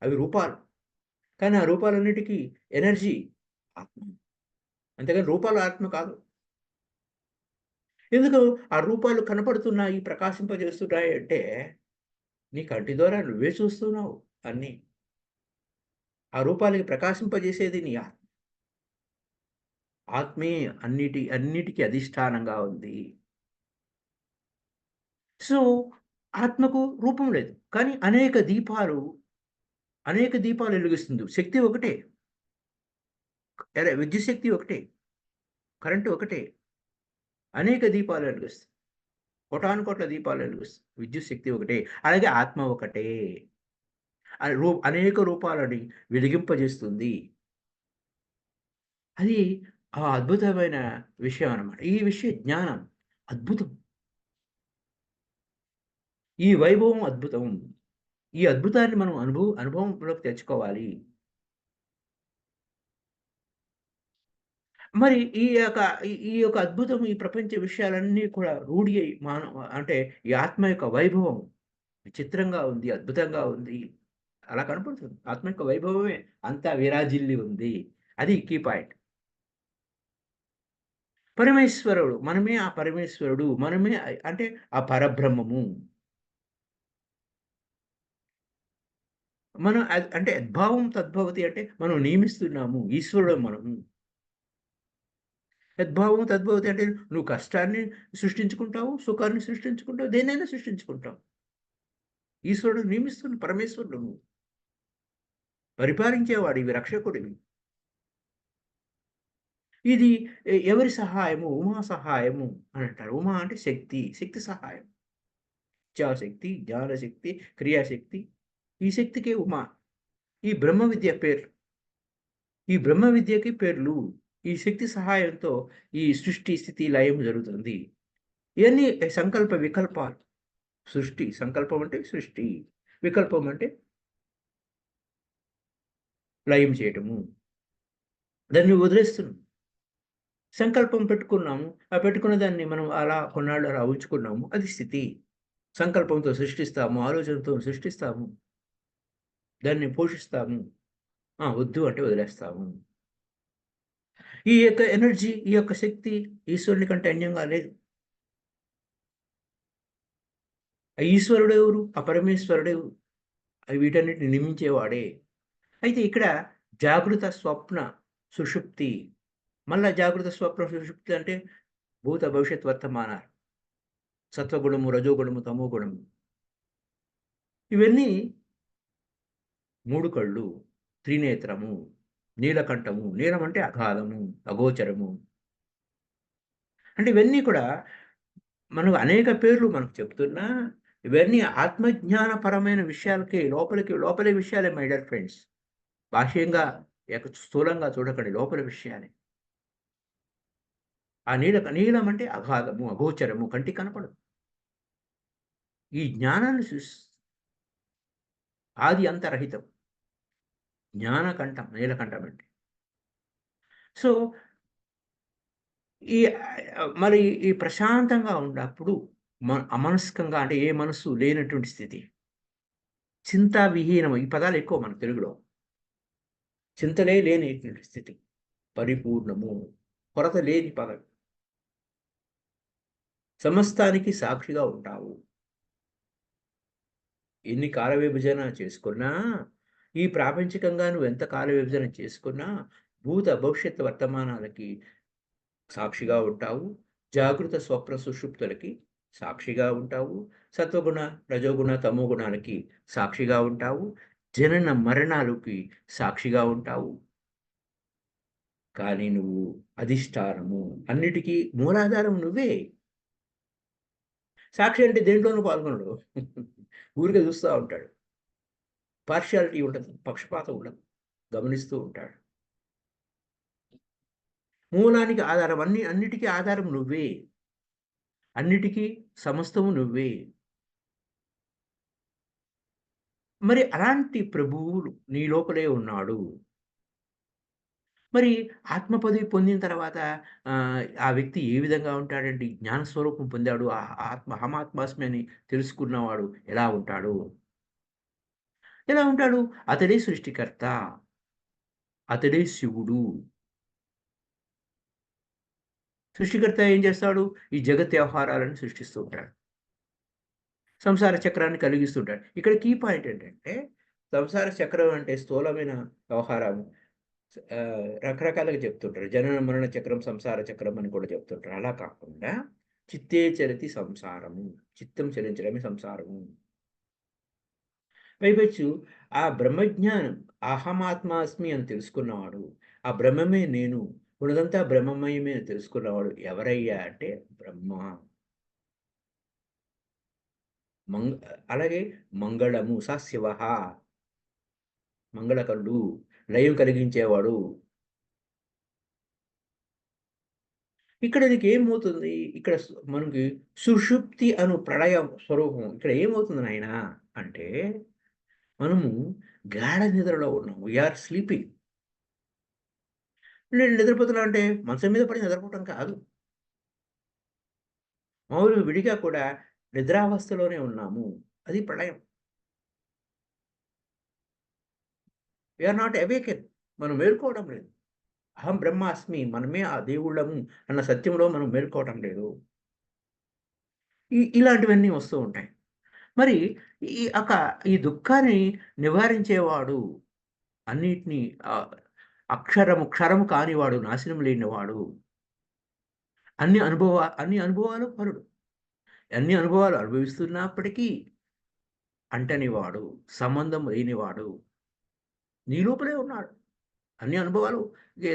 అవి రూపాలు. కానీ ఆ రూపాలన్నిటికీ ఎనర్జీ ఆత్మ. అంతేగాని రూపాలు ఆత్మ కాదు. ఎందుకు ఆ రూపాలు కనపడుతున్నాయి, ప్రకాశింపజేస్తున్నాయి అంటే, నీ కంటి ద్వారా నువ్వే చూస్తున్నావు అన్నీ. ఆ రూపాలకి ప్రకాశింపజేసేది నీ ఆత్మ. ఆత్మే అన్నిటికి అధిష్టానంగా ఉంది. సో, ఆత్మకు రూపం లేదు. కానీ అనేక దీపాలు వెలిగిస్తుంది. శక్తి ఒకటే. విద్యుత్ శక్తి ఒకటే. కరెంట్ ఒకటే. అనేక దీపాలు వెలిగిస్తుంది. కోటాను కోట్ల దీపాలు వెలిగిస్తుంది. విద్యుత్ శక్తి ఒకటే. అలాగే ఆత్మ ఒకటే. అనేక రూపాలని వెలిగింపజేస్తుంది. అది ఆ అద్భుతమైన విషయం అన్నమాట. ఈ విషయ జ్ఞానం అద్భుతం. ఈ వైభవం అద్భుతం. ఈ అద్భుతాన్ని మనం అనుభవంలోకి తెచ్చుకోవాలి. మరి ఈ యొక్క అద్భుతం, ఈ ప్రపంచ విషయాలన్నీ కూడా రూఢి అయి అంటే ఈ ఆత్మ యొక్క వైభవం విచిత్రంగా ఉంది, అద్భుతంగా ఉంది. అలా కనపడుతుంది. ఆత్మ యొక్క వైభవమే అంతా విరాజిల్లి ఉంది. అది కీ పాయింట్. పరమేశ్వరుడు. మనమే ఆ పరమేశ్వరుడు. మనమే అంటే ఆ పరబ్రహ్మము. మనం అంటే యద్భావం తద్భవతి అంటే మనం నియమిస్తున్నాము. ఈశ్వరుడు మనము. యద్భావం తద్భవతి అంటే నువ్వు కష్టాన్ని సృష్టించుకుంటావు, సుఖాన్ని సృష్టించుకుంటావు, దేన్నైనా సృష్టించుకుంటావు. ఈశ్వరుడు నియమిస్తున్న పరమేశ్వరుడు నువ్వు. పరిపాలించేవాడివి, రక్షకుడివి. ఇది ఎవరి సహాయము? ఉమా సహాయము అని అంటారు. ఉమా అంటే శక్తి. శక్తి సహాయం. ఇచ్ఛాశక్తి, జ్ఞానశక్తి, క్రియాశక్తి. ఈ శక్తికే ఉమా. ఈ బ్రహ్మ విద్య పేర్లు. ఈ బ్రహ్మ విద్యకి పేర్లు. ఈ శక్తి సహాయంతో ఈ సృష్టి, స్థితి, లయం జరుగుతుంది. ఇవన్నీ సంకల్ప వికల్పాలు. సృష్టి. సంకల్పం అంటే సృష్టి. వికల్పం అంటే లయం చేయటము. దాన్ని వదిలేస్తున్నాం. సంకల్పం పెట్టుకున్నాము. ఆ పెట్టుకున్న దాన్ని మనం అలా కొన్నాళ్ళు అలా ఉంచుకున్నాము. అది స్థితి. సంకల్పంతో సృష్టిస్తాము. ఆలోచనతో సృష్టిస్తాము. దాన్ని పోషిస్తాము. వద్దు అంటే వదిలేస్తాము. ఈ యొక్క ఎనర్జీ, ఈ యొక్క శక్తి ఈశ్వరుని కంటే అన్యంగా లేదు. ఆ ఈశ్వరుడెవరు? ఆ పరమేశ్వరుడెవరు? వీటన్నిటిని నియమించేవాడే. అయితే ఇక్కడ జాగృత, స్వప్న, సుషుప్తి. మళ్ళా జాగృత, స్వప్న, సుషుప్తి అంటే భూత, భవిష్యత్, వర్తమానాలు. సత్వగుణము, రజోగుణము, తమోగుణము. ఇవన్నీ 3 కళ్ళు, త్రినేత్రము, నీలకంఠము. నీలం అంటే అగాధము, అగోచరము. అంటే ఇవన్నీ కూడా మనకు అనేక పేర్లు మనకు చెప్తున్నా, ఇవన్నీ ఆత్మజ్ఞానపరమైన విషయాలకి లోపలి విషయాలే మై డియర్ ఫ్రెండ్స్. బాహ్యంగా స్థూలంగా చూడకండి. లోపలి విషయాలే. ఆ నీలం అంటే అగాధము, అగోచరము, కంటికి కనపడదు. ఈ జ్ఞానాన్ని ఆది అంతరహితం. జ్ఞానకంఠం, నీలకంఠం అంటే. సో, మరి ఈ ప్రశాంతంగా ఉన్నప్పుడు అమనస్కంగా అంటే ఏ మనస్సు లేనటువంటి స్థితి. చింతా విహీనము. ఈ పదాలు ఎక్కువ మన తెలుగులో. చింతలే లేనిటువంటి స్థితి. పరిపూర్ణము. కొరత లేని పదం. సమస్తానికి సాక్షిగా ఉంటావు. ఎన్ని కాల విభజన చేసుకున్నా ఈ ప్రాపంచికంగా నువ్వెంత కాల విభజన చేసుకున్నా, భూత, భవిష్యత్తు వర్తమానాలకి సాక్షిగా ఉంటావు. జాగృత, స్వప్న, సుషుప్తులకి సాక్షిగా ఉంటావు. సత్వగుణ, రజోగుణ, తమోగుణాలకి సాక్షిగా ఉంటావు. జనన మరణాలకి సాక్షిగా ఉంటావు. కానీ నువ్వు అధిష్టానము, అన్నిటికీ మూలాధారం నువ్వే. సాక్షి అంటే దేంట్లోనూ పాల్గొనడు. ఊరికే చూస్తా ఉంటాడు. పార్షియాలిటీ ఉండదు. పక్షపాతం ఉండదు. గమనిస్తూ ఉంటాడు. మూలానికి ఆధారం అన్నిటికీ ఆధారం నువ్వే. అన్నిటికీ సమస్తము నువ్వే. మరి అలాంటి ప్రభువు నీ లోపలే ఉన్నాడు. మరి ఆత్మ పదవి పొందిన తర్వాత ఆ వ్యక్తి ఏ విధంగా ఉంటాడండి? జ్ఞాన స్వరూపం పొందాడు. అహమాత్మాస్మి అని తెలుసుకున్నవాడు ఎలా ఉంటాడు? ఎలా ఉంటాడు? అతడే సృష్టికర్త. అతడే శివుడు. సృష్టికర్త ఏం చేస్తాడు? ఈ జగత్ వ్యవహారాలను సృష్టిస్తూ ఉంటాడు. సంసార చక్రాన్ని కలిగిస్తుంటాడు. ఇక్కడ కీ పాయింట్ ఏంటంటే, సంసార చక్రం అంటే స్థూలమైన వ్యవహారం. రకరకాలుగా చెప్తుంటారు. జనన మరణ చక్రం, సంసార చక్రం అని కూడా చెప్తుంటారు. అలా కాకుండా చిత్తే చరతి సంసారము. చిత్తం చలించడమే సంసారము. పైపెచ్చు ఆ బ్రహ్మజ్ఞానం అహమాత్మాస్మి అని తెలుసుకున్నవాడు, ఆ బ్రహ్మమే నేను, ఉన్నదంతా బ్రహ్మమయమే అని తెలుసుకున్నవాడు ఎవరయ్యా అంటే బ్రహ్మ. మంగ అలాగే మంగళము శివః, మంగళకరుడు, లయం కలిగించేవాడు. ఇక్కడ నీకేమవుతుంది? ఇక్కడ మనకి సుషుప్తి అను ప్రళయ స్వరూపం. ఇక్కడ ఏమవుతుంది నాయనా అంటే, మనము గాఢ నిద్రలో ఉన్నాం. We are sleeping. నేను నిద్రపోతున్నా అంటే మంచం మీద పడి నిద్రపోవటం కాదు. మామూలుగా విడిగా కూడా నిద్రావస్థలోనే ఉన్నాము. అది ప్రళయం. We are not awaken. మనం మేలుకోవడం లేదు. అహం బ్రహ్మాస్మి. మనమే ఆ దేవుళ్ళము అన్న సత్యంలో మనం మేలుకోవటం లేదు. ఇలాంటివన్నీ వస్తూ ఉంటాయి. మరి ఈ ఒక ఈ దుఃఖాన్ని నివారించేవాడు, అన్నిటిని ఆహ్, క్షరము కానివాడు, నాశనం లేనివాడు, అన్ని అనుభవాలు పరుడు. అన్ని అనుభవాలు అనుభవిస్తున్నప్పటికీ అంటనివాడు, సంబంధం లేనివాడు. నీ లోపలే ఉన్నాడు. అన్ని అనుభవాలు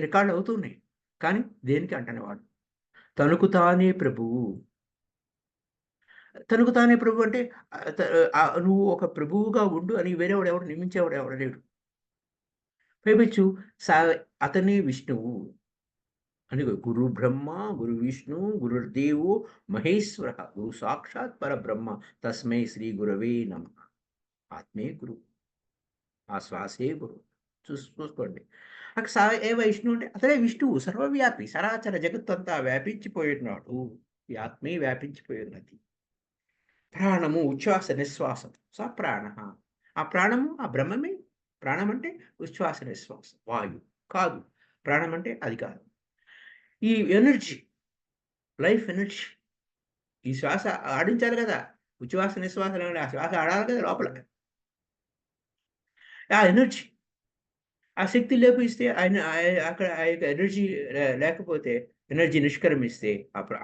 రికార్డ్ అవుతున్నాయి. కానీ దేనికి అంటనివాడు. తనకు తానే ప్రభువు. తనకు తానే ప్రభువు అంటే నువ్వు ఒక ప్రభువుగా ఉండు అని వేరేవాడు నియమించేవాడు ఎవడు లేడు. పైపెచ్చు సా అతనే విష్ణువు. అని గురు బ్రహ్మ, గురు విష్ణు, గురుర్దేవో మహేశ్వర, గురు సాక్షాత్ పరబ్రహ్మ, తస్మై శ్రీ గురవే నమః. ఆత్మే గురువు. ఆ శ్వాసే గురువు. చూసుకోండి. అక్కడ ఏ విష్ణువు అంటే అతడే విష్ణువు సర్వవ్యాపి. సరాచర జగత్తంతా వ్యాపించిపోయున్నాడు. ఈ ఆత్మే వ్యాపించిపోయి ఉన్నది. ప్రాణము, ఉచ్ఛ్వాస, నిశ్వాసం. ప్రాణః. ఆ ప్రాణము, ఆ బ్రహ్మమే. ప్రాణం అంటే ఉచ్ఛ్వాస, నిశ్వాసం. వాయువు కాదు. ప్రాణం అంటే అది కాదు. ఈ ఎనర్జీ, లైఫ్ ఎనర్జీ. ఈ శ్వాస ఆడించాలి గదా! ఉచ్ఛ్వాస, నిశ్వాసాలు ఆ శ్వాస ఆడాలి కదా లోపల. ఆ ఎనర్జీ, ఆ శక్తి లేపిస్తే అక్కడ ఆ యొక్క ఎనర్జీ లేకపోతే, ఎనర్జీ నిష్క్రమిస్తే,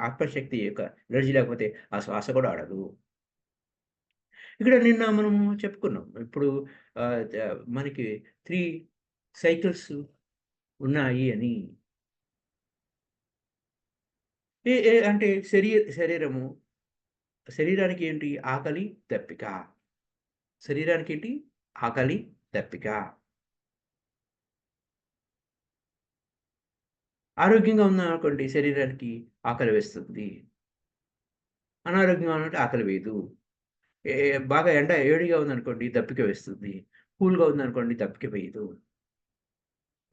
ఆత్మశక్తి యొక్క ఎనర్జీ లేకపోతే ఆ శ్వాస కూడా ఆడదు. ఇక్కడ నిన్న మనము చెప్పుకున్నాం. ఇప్పుడు మనకి 3 సైకిల్స్ ఉన్నాయి అని. అంటే శరీరము, శరీరానికి ఏంటి? ఆకలి, దప్పిక. శరీరానికేంటి? ఆకలి, దప్పిక. ఆరోగ్యంగా ఉన్నామనుకోండి శరీరానికి ఆకలి వేస్తుంది. అనారోగ్యంగా ఉన్నంటే ఆకలి వేయదు. ఏ బాగా వేడిగా ఉందనుకోండి దప్పిక వేస్తుంది. కూల్‌గా ఉందనుకోండి దప్పిక వేయదు.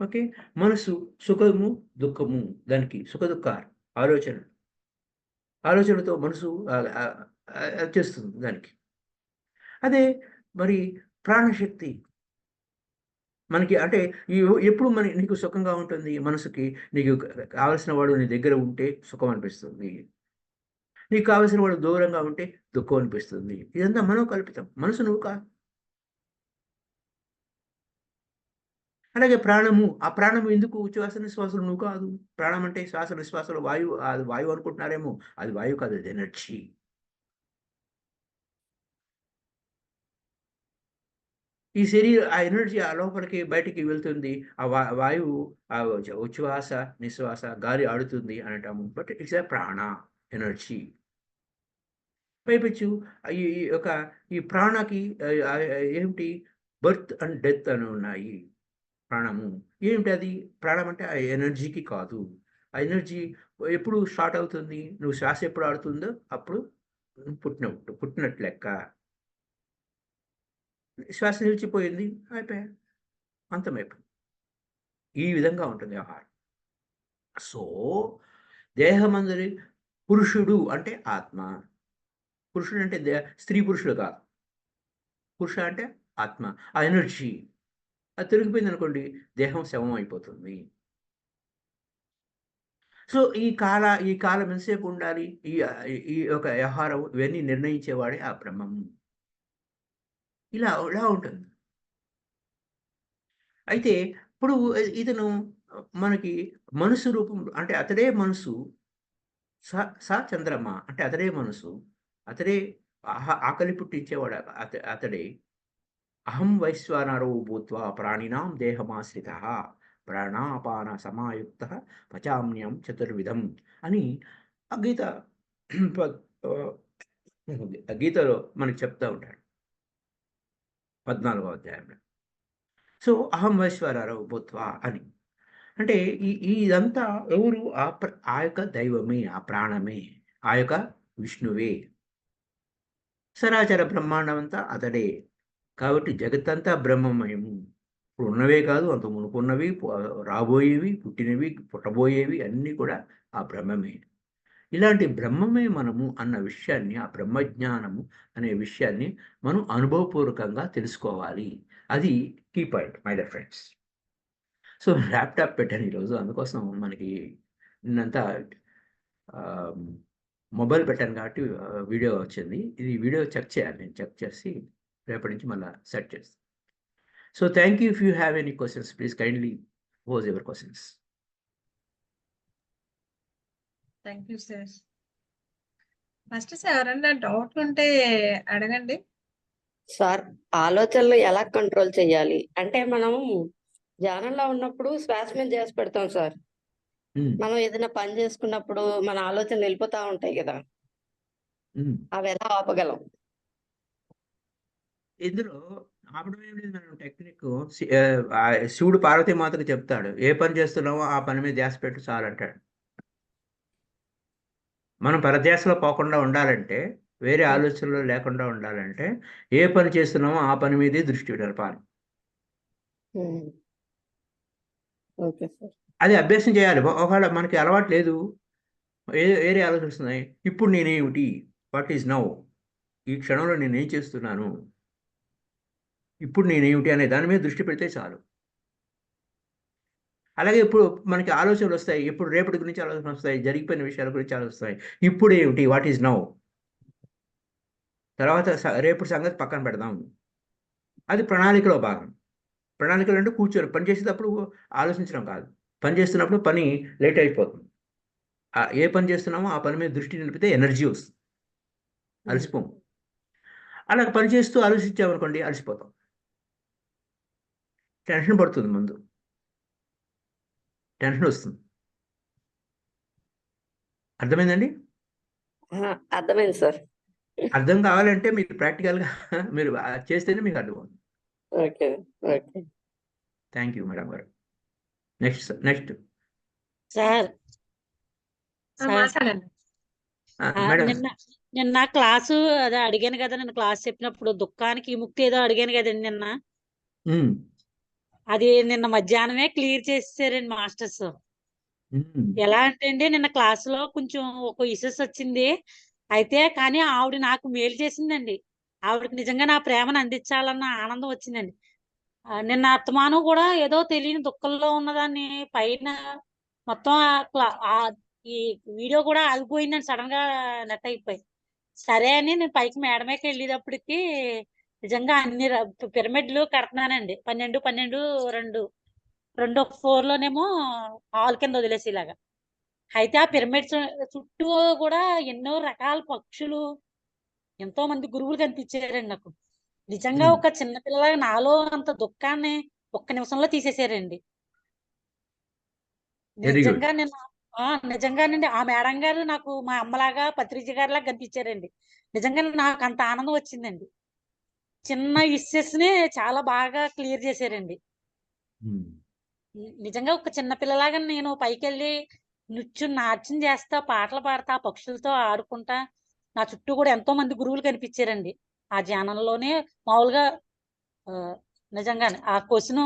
ఓకే. మనసు సుఖము, దుఃఖము దానికి సుఖ-దుఃఖాలు ఆలోచనలు. ఆలోచనలతో మనసు చేస్తుంది దానికి. అదే మరి ప్రాణశక్తి మనకి అంటే ఎప్పుడు నీకు సుఖంగా ఉంటుంది మనసుకి. నీకు కావాల్సిన వాడు నీ దగ్గర ఉంటే సుఖం అనిపిస్తుంది. నీకు కావాల్సిన వాడు దూరంగా ఉంటే దుఃఖం అనిపిస్తుంది. ఇదంతా మనోకల్పితం. మనసు నువ్వు కాదు. అలాగే ప్రాణము, ఆ ప్రాణము ఎందుకు ఉచ్ఛ్వాస నిశ్వాసాలు నువ్వు కాదు. ప్రాణం అంటే శ్వాస నిశ్వాసాలు వాయువు, అది వాయువు అనుకుంటున్నారేమో, అది వాయువు కాదు, అది ఎనర్జీ. ఈ ఆ ఎనర్జీ ఆ లోపలికి బయటికి వెళ్తుంది. ఆ వాయువు, ఆ ఉచ్ఛ్వాస నిశ్వాస గాలి ఆడుతుంది అనటము. బట్ ఇట్స్ ఎ ప్రాణ ఎనర్జీ. పైపెచ్చు ఈ ఈ యొక్క ఈ ప్రాణకి ఏమిటి బర్త్ అండ్ డెత్ అని ఉన్నాయి. ప్రాణము ఏమిటది? ప్రాణం అంటే ఆ ఎనర్జీకి కాదు. ఆ ఎనర్జీ ఎప్పుడు స్టార్ట్ అవుతుంది? నువ్వు శ్వాస ఎప్పుడు ఆడుతుందో అప్పుడు పుట్టినట్టు లెక్క. శ్వాస నిలిచిపోయింది, అయిపోయా, అంతమైపోయింది. ఈ విధంగా ఉంటుంది వ్యవహారం. సో, దేహమందరి పురుషుడు అంటే ఆత్మ. పురుషుడు అంటే స్త్రీ పురుషుడు కాదు. పురుష అంటే ఆత్మ. ఆ ఎనర్జీ అది తిరిగిపోయిందనుకోండి, దేహం శవం అయిపోతుంది. సో, ఈ కాలం ఎంతసేపు ఉండాలి? ఈ ఈ యొక్క వ్యవహారం ఇవన్నీ నిర్ణయించేవాడే ఆ బ్రహ్మము. ఇలా ఉంటుంది. అయితే ఇప్పుడు ఇతను మనకి మనసు రూపం అంటే అతడే మనసు. స స చంద్రమ అంటే అతడే మనసు. అతడే ఆకలి పుట్టించేవాడు అతడే. అహం వైశ్వానరో భూత్వా ప్రాణినాం దేహమాశ్రితః ప్రాణాపాన సమాయుక్తః పచామ్యం చతుర్విధం అని ఆ గీత ప ఆహ్, గీతలో మనకు చెప్తా ఉంటాడు. 14వ అధ్యాయంలో. సో, అహం వైశ్వానరో భూత్వా అని. అంటే ఇదంతా ఎవరు? ఆ యొక్క దైవమే, ఆ ప్రాణమే, ఆ యొక్క విష్ణువే. సరాచర బ్రహ్మాండం అంతా అతడే. కాబట్టి జగత్తంతా బ్రహ్మమయము. ఇప్పుడు ఉన్నవే కాదు, అంతకు మునుపున్నవి, రాబోయేవి, పుట్టినవి, పుట్టబోయేవి అన్నీ కూడా ఆ బ్రహ్మమే. ఇలాంటి బ్రహ్మమే మనము అన్న విషయాన్ని, ఆ బ్రహ్మజ్ఞానము అనే విషయాన్ని మనం అనుభవపూర్వకంగా తెలుసుకోవాలి. అది key point my dear friends. So, laptop పెట్టాను ఈరోజు. అందుకోసం మనకి నిన్నంతా ఆహ్, మొబైల్ పెట్టాను కాబట్టి వీడియో వచ్చింది. ఇది వీడియో చెక్ చేయాలి. నేను చెక్ చేసి రేపటి నుంచి మళ్ళా సెట్ చేస్తా. So, thank you. If you have any questions please kindly pose your questions. Thank you sir. First sir ఎవరన్నా డౌట్లుంటే అడగండి. సార్, ఆలోచనలు ఎలా కంట్రోల్ చేయాలి? అంటే మనం ధ్యానంలో ఉన్నప్పుడు శ్వాస మీద ధ్యాస పెడతాం సార్. హ్మ్. మనం ఏదైనా పని చేసుకున్నప్పుడు మన ఆలోచనలు వెళ్ళిపోతా ఉంటాయి కదా! హ్మ్. అవి ఎలా ఆపగలం? ఇందులో ఆపడం ఏం లేదు మేడం టెక్నిక్కు. శివుడు పార్వతీమాతకు చెప్తాడు. ఏ పని చేస్తున్నావో ఆ పని మీద ధ్యాస పెట్టు చాలంటాడు. మనం పరధ్యాసలో పోకుండా ఉండాలంటే, వేరే హ్మ్. ఆలోచనలు లేకుండా ఉండాలంటే, ఏ పని చేస్తున్నామో ఆ పని మీదే దృష్టి నిలపాలి. హ్మ్. Okay sir. అది అభ్యాసం చేయాలి. ఒకవేళ మనకి అలవాటు లేదు, వేరే ఆలోచనొస్తున్నాయి. ఇప్పుడు నేనేమిటి? What is now? ఈ క్షణంలో నేనేం చేస్తున్నాను? ఇప్పుడు నేనేమిటి అనే దాని మీద దృష్టి పెడితే చాలు. అలాగే ఇప్పుడు మనకి ఆలోచనలొస్తాయి. ఇప్పుడు రేపటి గురించి ఆలోచనలొస్తాయి. జరిగిపోయిన విషయాల గురించి ఆలోచనలొస్తాయి. ఇప్పుడేమిటి? What is now? తర్వాత రేపటి సంగతి పక్కన పెడదాం. అది ప్రణాళికలో భాగం. ప్రణాళికలు అంటే కూర్చొని పని చేసేటప్పుడు ఆలోచించడం కాదు. పని చేస్తున్నప్పుడు పని లేట్ అయిపోతుంది. ఏ పని చేస్తున్నామో ఆ పని మీద దృష్టి నిలిపితే ఎనర్జీ వస్తుంది. హ్మ్. అలసిపోము. అలాగ పని చేస్తూ ఆలోచించామనుకోండి అలసిపోతాం. టెన్షన్ పడుతుంది ముందు. టెన్షనొస్తుంది. అర్థమైందండి? ఆహా! అర్థమైంది సార్. అర్థం కావాలంటే మీరు ప్రాక్టికల్‌గా మీరు చేస్తేనే మీకు అర్థమవుతుంది. Okay. Okay. Thank you madam గారు. నెక్స్ట్. సార్, సార్ మాట్లాడండి. మేడం. నిన్న నిన్న క్లాసు అదే అడిగాను కదా! నిన్న క్లాస్ చెప్పినప్పుడు దుఃఖానికి విముక్తి ఏదో అడిగాను కదండీ నిన్న. హ్మ్. అది నిన్న మధ్యాహ్నమే క్లియర్ చేసేసారండి మాస్టర్స్. హ్మ్. ఎలా అంటే అండి, నిన్న క్లాస్‌లో కొంచెం ఒక ఇష్యూస్ వచ్చింది. అయితే కానీ ఆవిడ నాకు మేలు చేసిందండి. ఆవిడకి నిజంగా నా ప్రేమను అందించాలన్న ఆనందం వచ్చిందండి. నిన్న అస్తమానం కూడా ఏదో తెలియని దుఃఖంలో ఉన్నదాన్ని పైన మొత్తం ఈ వీడియో కూడా ఆగిపోయిందండి, సడెన్‌గా నెట్ అయిపోయి. సరే అని నేను పైకి మేడ మీదకి వెళ్ళేటప్పటికి నిజంగా అన్ని పిరమిడ్‌లు కడుతున్నానండి. 12, 12, 2 రెండో ఫ్లోర్ లోనేమో హాల్ కింద వదిలేసేలాగా. అయితే ఆ పిరమిడ్స్ చుట్టూ కూడా ఎన్నో రకాల పక్షులు, ఎంతో మంది గురువులు కనిపించారండి నాకు. నిజంగా Hmm. ఒక చిన్న పిల్లలాగా నాలో అంత దుఃఖాన్ని ఒక్క నిమిషంలో తీసేసారండి. Very good. నిజంగా నేను నిజంగానండి ఆ మేడం గారు నాకు మా అమ్మలాగా పత్రిజ గారిలాగా కనిపించారండి. నిజంగా నాకు అంత ఆనందం వచ్చిందండి. చిన్న ఇష్యూస్ ని చాలా బాగా క్లియర్ చేశారండి. నిజంగా ఒక చిన్న పిల్లలాగా నేను పైకెళ్ళి నృత్యం నాట్యం చేస్తా, పాటలు పాడతా, పక్షులతో ఆడుకుంటా, నా చుట్టూ కూడా ఎంతో మంది గురువులు కనిపించారండి. ఆ ధ్యానంలోనే మామూలుగా ఆ, నిజంగానే ఆ క్వశ్చన్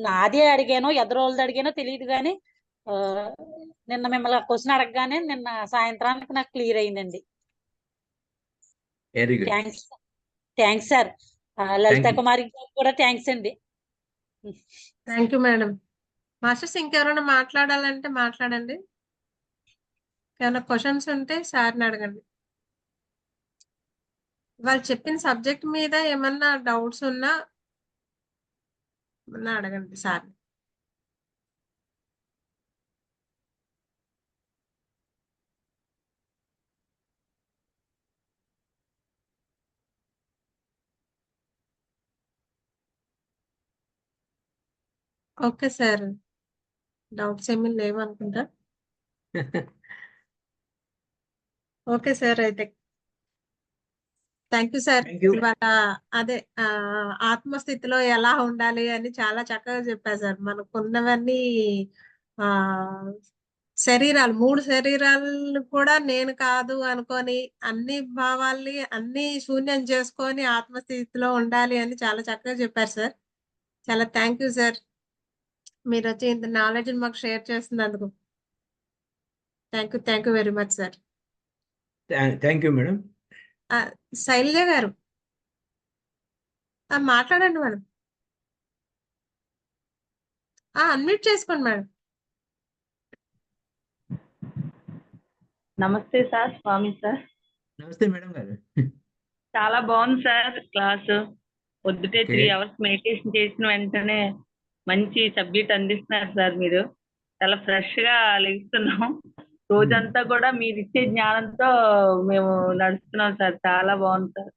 నాదే అడిగానో ఎదరోళ్ళది అడిగానో తెలియదు కానీ ఆ, నిన్న మిమ్మల్ని ఆ క్వశ్చన్ అడగగానే నిన్న సాయంత్రానికి నాకు క్లియర్ అయిందండి. Very good. Thanks. Thanks sir. Lalitha thank you. Kumari గారికి కూడా థ్యాంక్స్ అండి. Thank you madam. మాస్టర్స్ ఇంకెవరైనా మాట్లాడాలంటే మాట్లాడండి. ఏమైనా క్వశ్చన్స్ ఉంటే సార్ని అడగండి. వాళ్ళు చెప్పిన సబ్జెక్ట్ మీద ఏమన్నా డౌట్స్ ఉన్నా అడగండి సార్. ఓకే సార్, డౌట్స్ ఏమీ లేవు అనుకుంటా. ఓకే సార్, అయితే thank you sir. Thank you. ఇవాళ అదే ఆత్మస్థితిలో ఎలా ఉండాలి అని చాలా చక్కగా చెప్పారు సార్. మనకున్నవన్నీ ఆ శరీరాలు, 3 శరీరాలు కూడా నేను కాదు అనుకొని అన్ని భావాల్ని అన్ని శూన్యం చేసుకొని ఆత్మస్థితిలో ఉండాలి అని చాలా చక్కగా చెప్పారు సార్. చాలా థ్యాంక్ యూ సార్. మీరు వచ్చి ఇంత నాలెడ్జ్ మాకు షేర్ చేస్తున్నందుకు thank you very much sir. Thank you madam. Shailaja గారు మాట్లాడండి మేడం. అన్మ్యూట్ చేసుకోండి మేడం. నమస్తే సార్, స్వామి సార్. నమస్తే మేడం గారు. చాలా బాగుంది సార్ క్లాసు. పొద్దుటే Okay. 3 అవర్స్ మెడిటేషన్ చేసిన వెంటనే మంచి సబ్జెక్ట్ అందిస్తున్నారు సార్. మీరు చాలా ఫ్రెష్ గా లెగుస్తున్నాం. రోజంతా కూడా మీరు ఇచ్చే జ్ఞానంతో మేము నడుస్తున్నాం సార్. చాలా బాగుంది sir.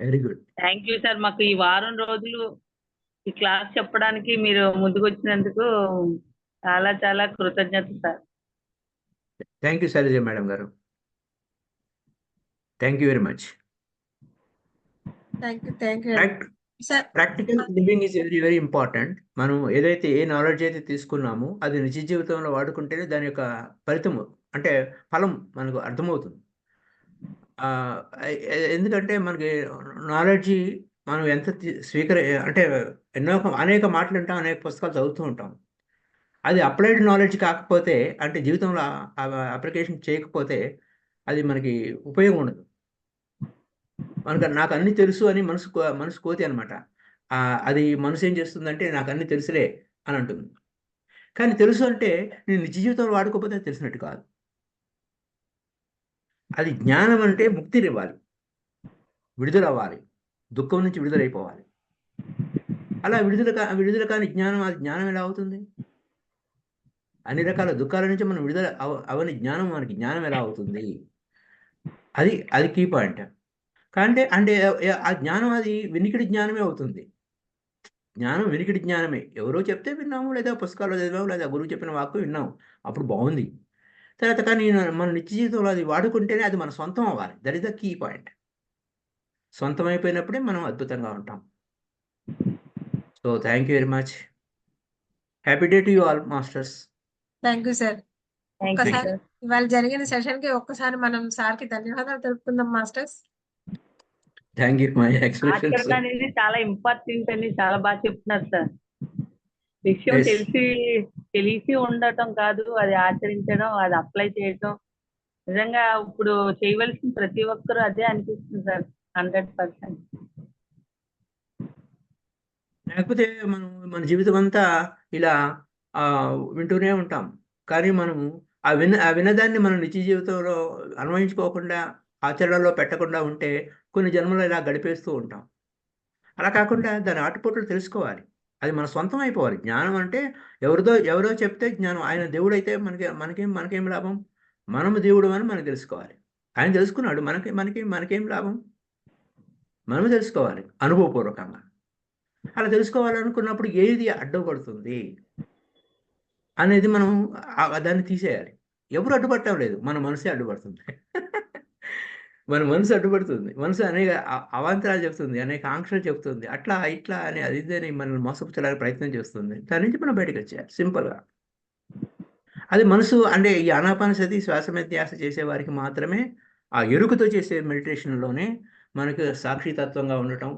Very good. Thank you sir. మాకు ఈ వారం రోజులు ఈ క్లాస్ చెప్పడానికి మీరు ముందుకు వచ్చినందుకు చాలా చాలా కృతజ్ఞత sir. Thank you Shailaja madam గారు. Thank you very much. Thank you sir. Practical living is very very important. మనం ఏదైతే ఏ నాలెడ్జ్ అయితే తీసుకున్నామో అది నిజ జీవితంలో వాడుకుంటేనే దాని యొక్క ఫలితము అంటే ఫలం మనకు అర్థమవుతుంది. ఎందుకంటే మనకి నాలెడ్జ్ మనం ఎంత అంటే అనేక మాటలు వింటాం, అనేక పుస్తకాలు చదువుతూ ఉంటాం. అది అప్లైడ్ నాలెడ్జ్ కాకపోతే అంటే జీవితంలో అప్లికేషన్ చేయకపోతే అది మనకి ఉపయోగం ఉండదు. నాకు అన్ని తెలుసు అని మనసు కోతి అనమాట. అది మనసు ఏం చేస్తుందంటే నాకు అన్ని తెలుసులే అని అంటుంది. కానీ తెలుసు అంటే నేను నిజ జీవితంలో వాడుకోకపోతే తెలిసినట్టు కాదు. అది జ్ఞానం అంటే ముక్తినివ్వాలి, విడుదలవ్వాలి, దుఃఖం నుంచి విడుదలైపోవాలి. అలా విడుదల కాని జ్ఞానం, అది జ్ఞానం ఎలా అవుతుంది? అన్ని రకాల దుఃఖాల నుంచి మనం విడుదల అవని జ్ఞానం మనకి జ్ఞానం ఎలా అవుతుంది? అది కీ పాయింట్. అంటే ఆ జ్ఞానం అది వినికిడి జ్ఞానమే అవుతుంది. జ్ఞానం వినికిడి జ్ఞానమే. ఎవరో చెప్తే విన్నాము, లేదా పుస్తకాల్లో చదివాము, లేదా గురువు చెప్పిన వాక్కు విన్నాము, అప్పుడు బాగుంది. తర్వాత కానీ మన నిత్య జీవితంలో అది వాడుకుంటేనే అది మన సొంతం అవ్వాలి. That is the key point. సొంతం అయిపోయినప్పుడే మనం అద్భుతంగా ఉంటాం. So thank you very much. Happy day to you all masters. Thank you sir. Thank you ఒక్కసారి సార్. ఇవాళ జరిగిన సెషన్ కి ఒక్కసారి మనం సార్ కి ధన్యవాదాలు తెలుపుకుందాం masters. Thank you. My expressions ఆచరణ అనేది చాలా ఇంపార్టెంట్ అని చాలా బాగా చెప్తున్నారు సార్. విషయం Yes. తెలిసి ఉండటం కాదు, అది ఆచరించడం, అది అప్లై చేయటం. నిజంగా ఇప్పుడు చేయవలసిన ప్రతి ఒక్కరూ అదే అనిపిస్తుంది సార్. 100%. లేకపోతే మనం మన జీవితం అంతా ఇలా వింటూనే ఉంటాం. కానీ మనము ఆ వినదాన్ని మనం నిత్య జీవితంలో అన్వయించుకోకుండా, ఆచరణలో పెట్టకుండా ఉంటే కొన్ని జన్మలు ఇలా గడిపేస్తూ ఉంటాం. అలా కాకుండా దాని ఆటుపోట్లు తెలుసుకోవాలి. అది మన సొంతం అయిపోవాలి. జ్ఞానం అంటే ఎవరో చెప్తే జ్ఞానం. ఆయన దేవుడైతే మనకేం లాభం? మనము దేవుడు అని మనం తెలుసుకోవాలి. ఆయన తెలుసుకున్నాడు, మనకేం లాభం? మనము తెలుసుకోవాలి అనుభవపూర్వకంగా. అలా తెలుసుకోవాలనుకున్నప్పుడు ఏది అడ్డుపడుతుంది అనేది మనం దాన్ని తీసేయాలి. ఎవరు అడ్డుపట్టడం లేదు, మన మనసే అడ్డుపడుతుంది. మన మనసు అడ్డుపడుతుంది. మనసు అనేక అవాంతరాలు చెప్తుంది, అనేక ఆంక్షలు చెప్తుంది. అట్లా ఇట్లా అని అది ఇది అని మనల్ని మోసపుచ్చడానికి ప్రయత్నం చేస్తుంది. దాని నుంచి మనం బయటకు వచ్చేయాలి సింపుల్గా. అది మనసు అంటే ఈ ఆనాపానసతి శ్వాస మీద ధ్యాస చేసే వారికి మాత్రమే, ఆ ఎరుకతో చేసే మెడిటేషన్లోనే మనకు సాక్షితత్వంగా ఉండటం,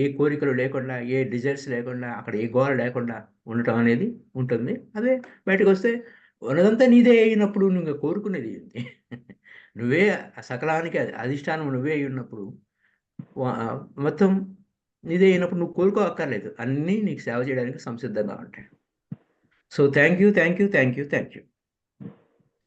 ఏ కోరికలు లేకుండా, ఏ డిజైర్స్ లేకుండా, అక్కడ ఏ గోల లేకుండా ఉండటం అనేది ఉంటుంది. అదే బయటకు వస్తే ఉన్నదంతా నీదే అయినప్పుడు నువ్వు కోరుకునేది ఏంటి? నువ్వే సకలానికి అధిష్టానం నువ్వే అయి ఉన్నప్పుడు, మొత్తం నీదే అయినప్పుడు నువ్వు కోరుకోక్కర్లేదు. అన్నీ నీకు సేవ చేయడానికి సంసిద్ధంగా ఉంటాయి. So thank you.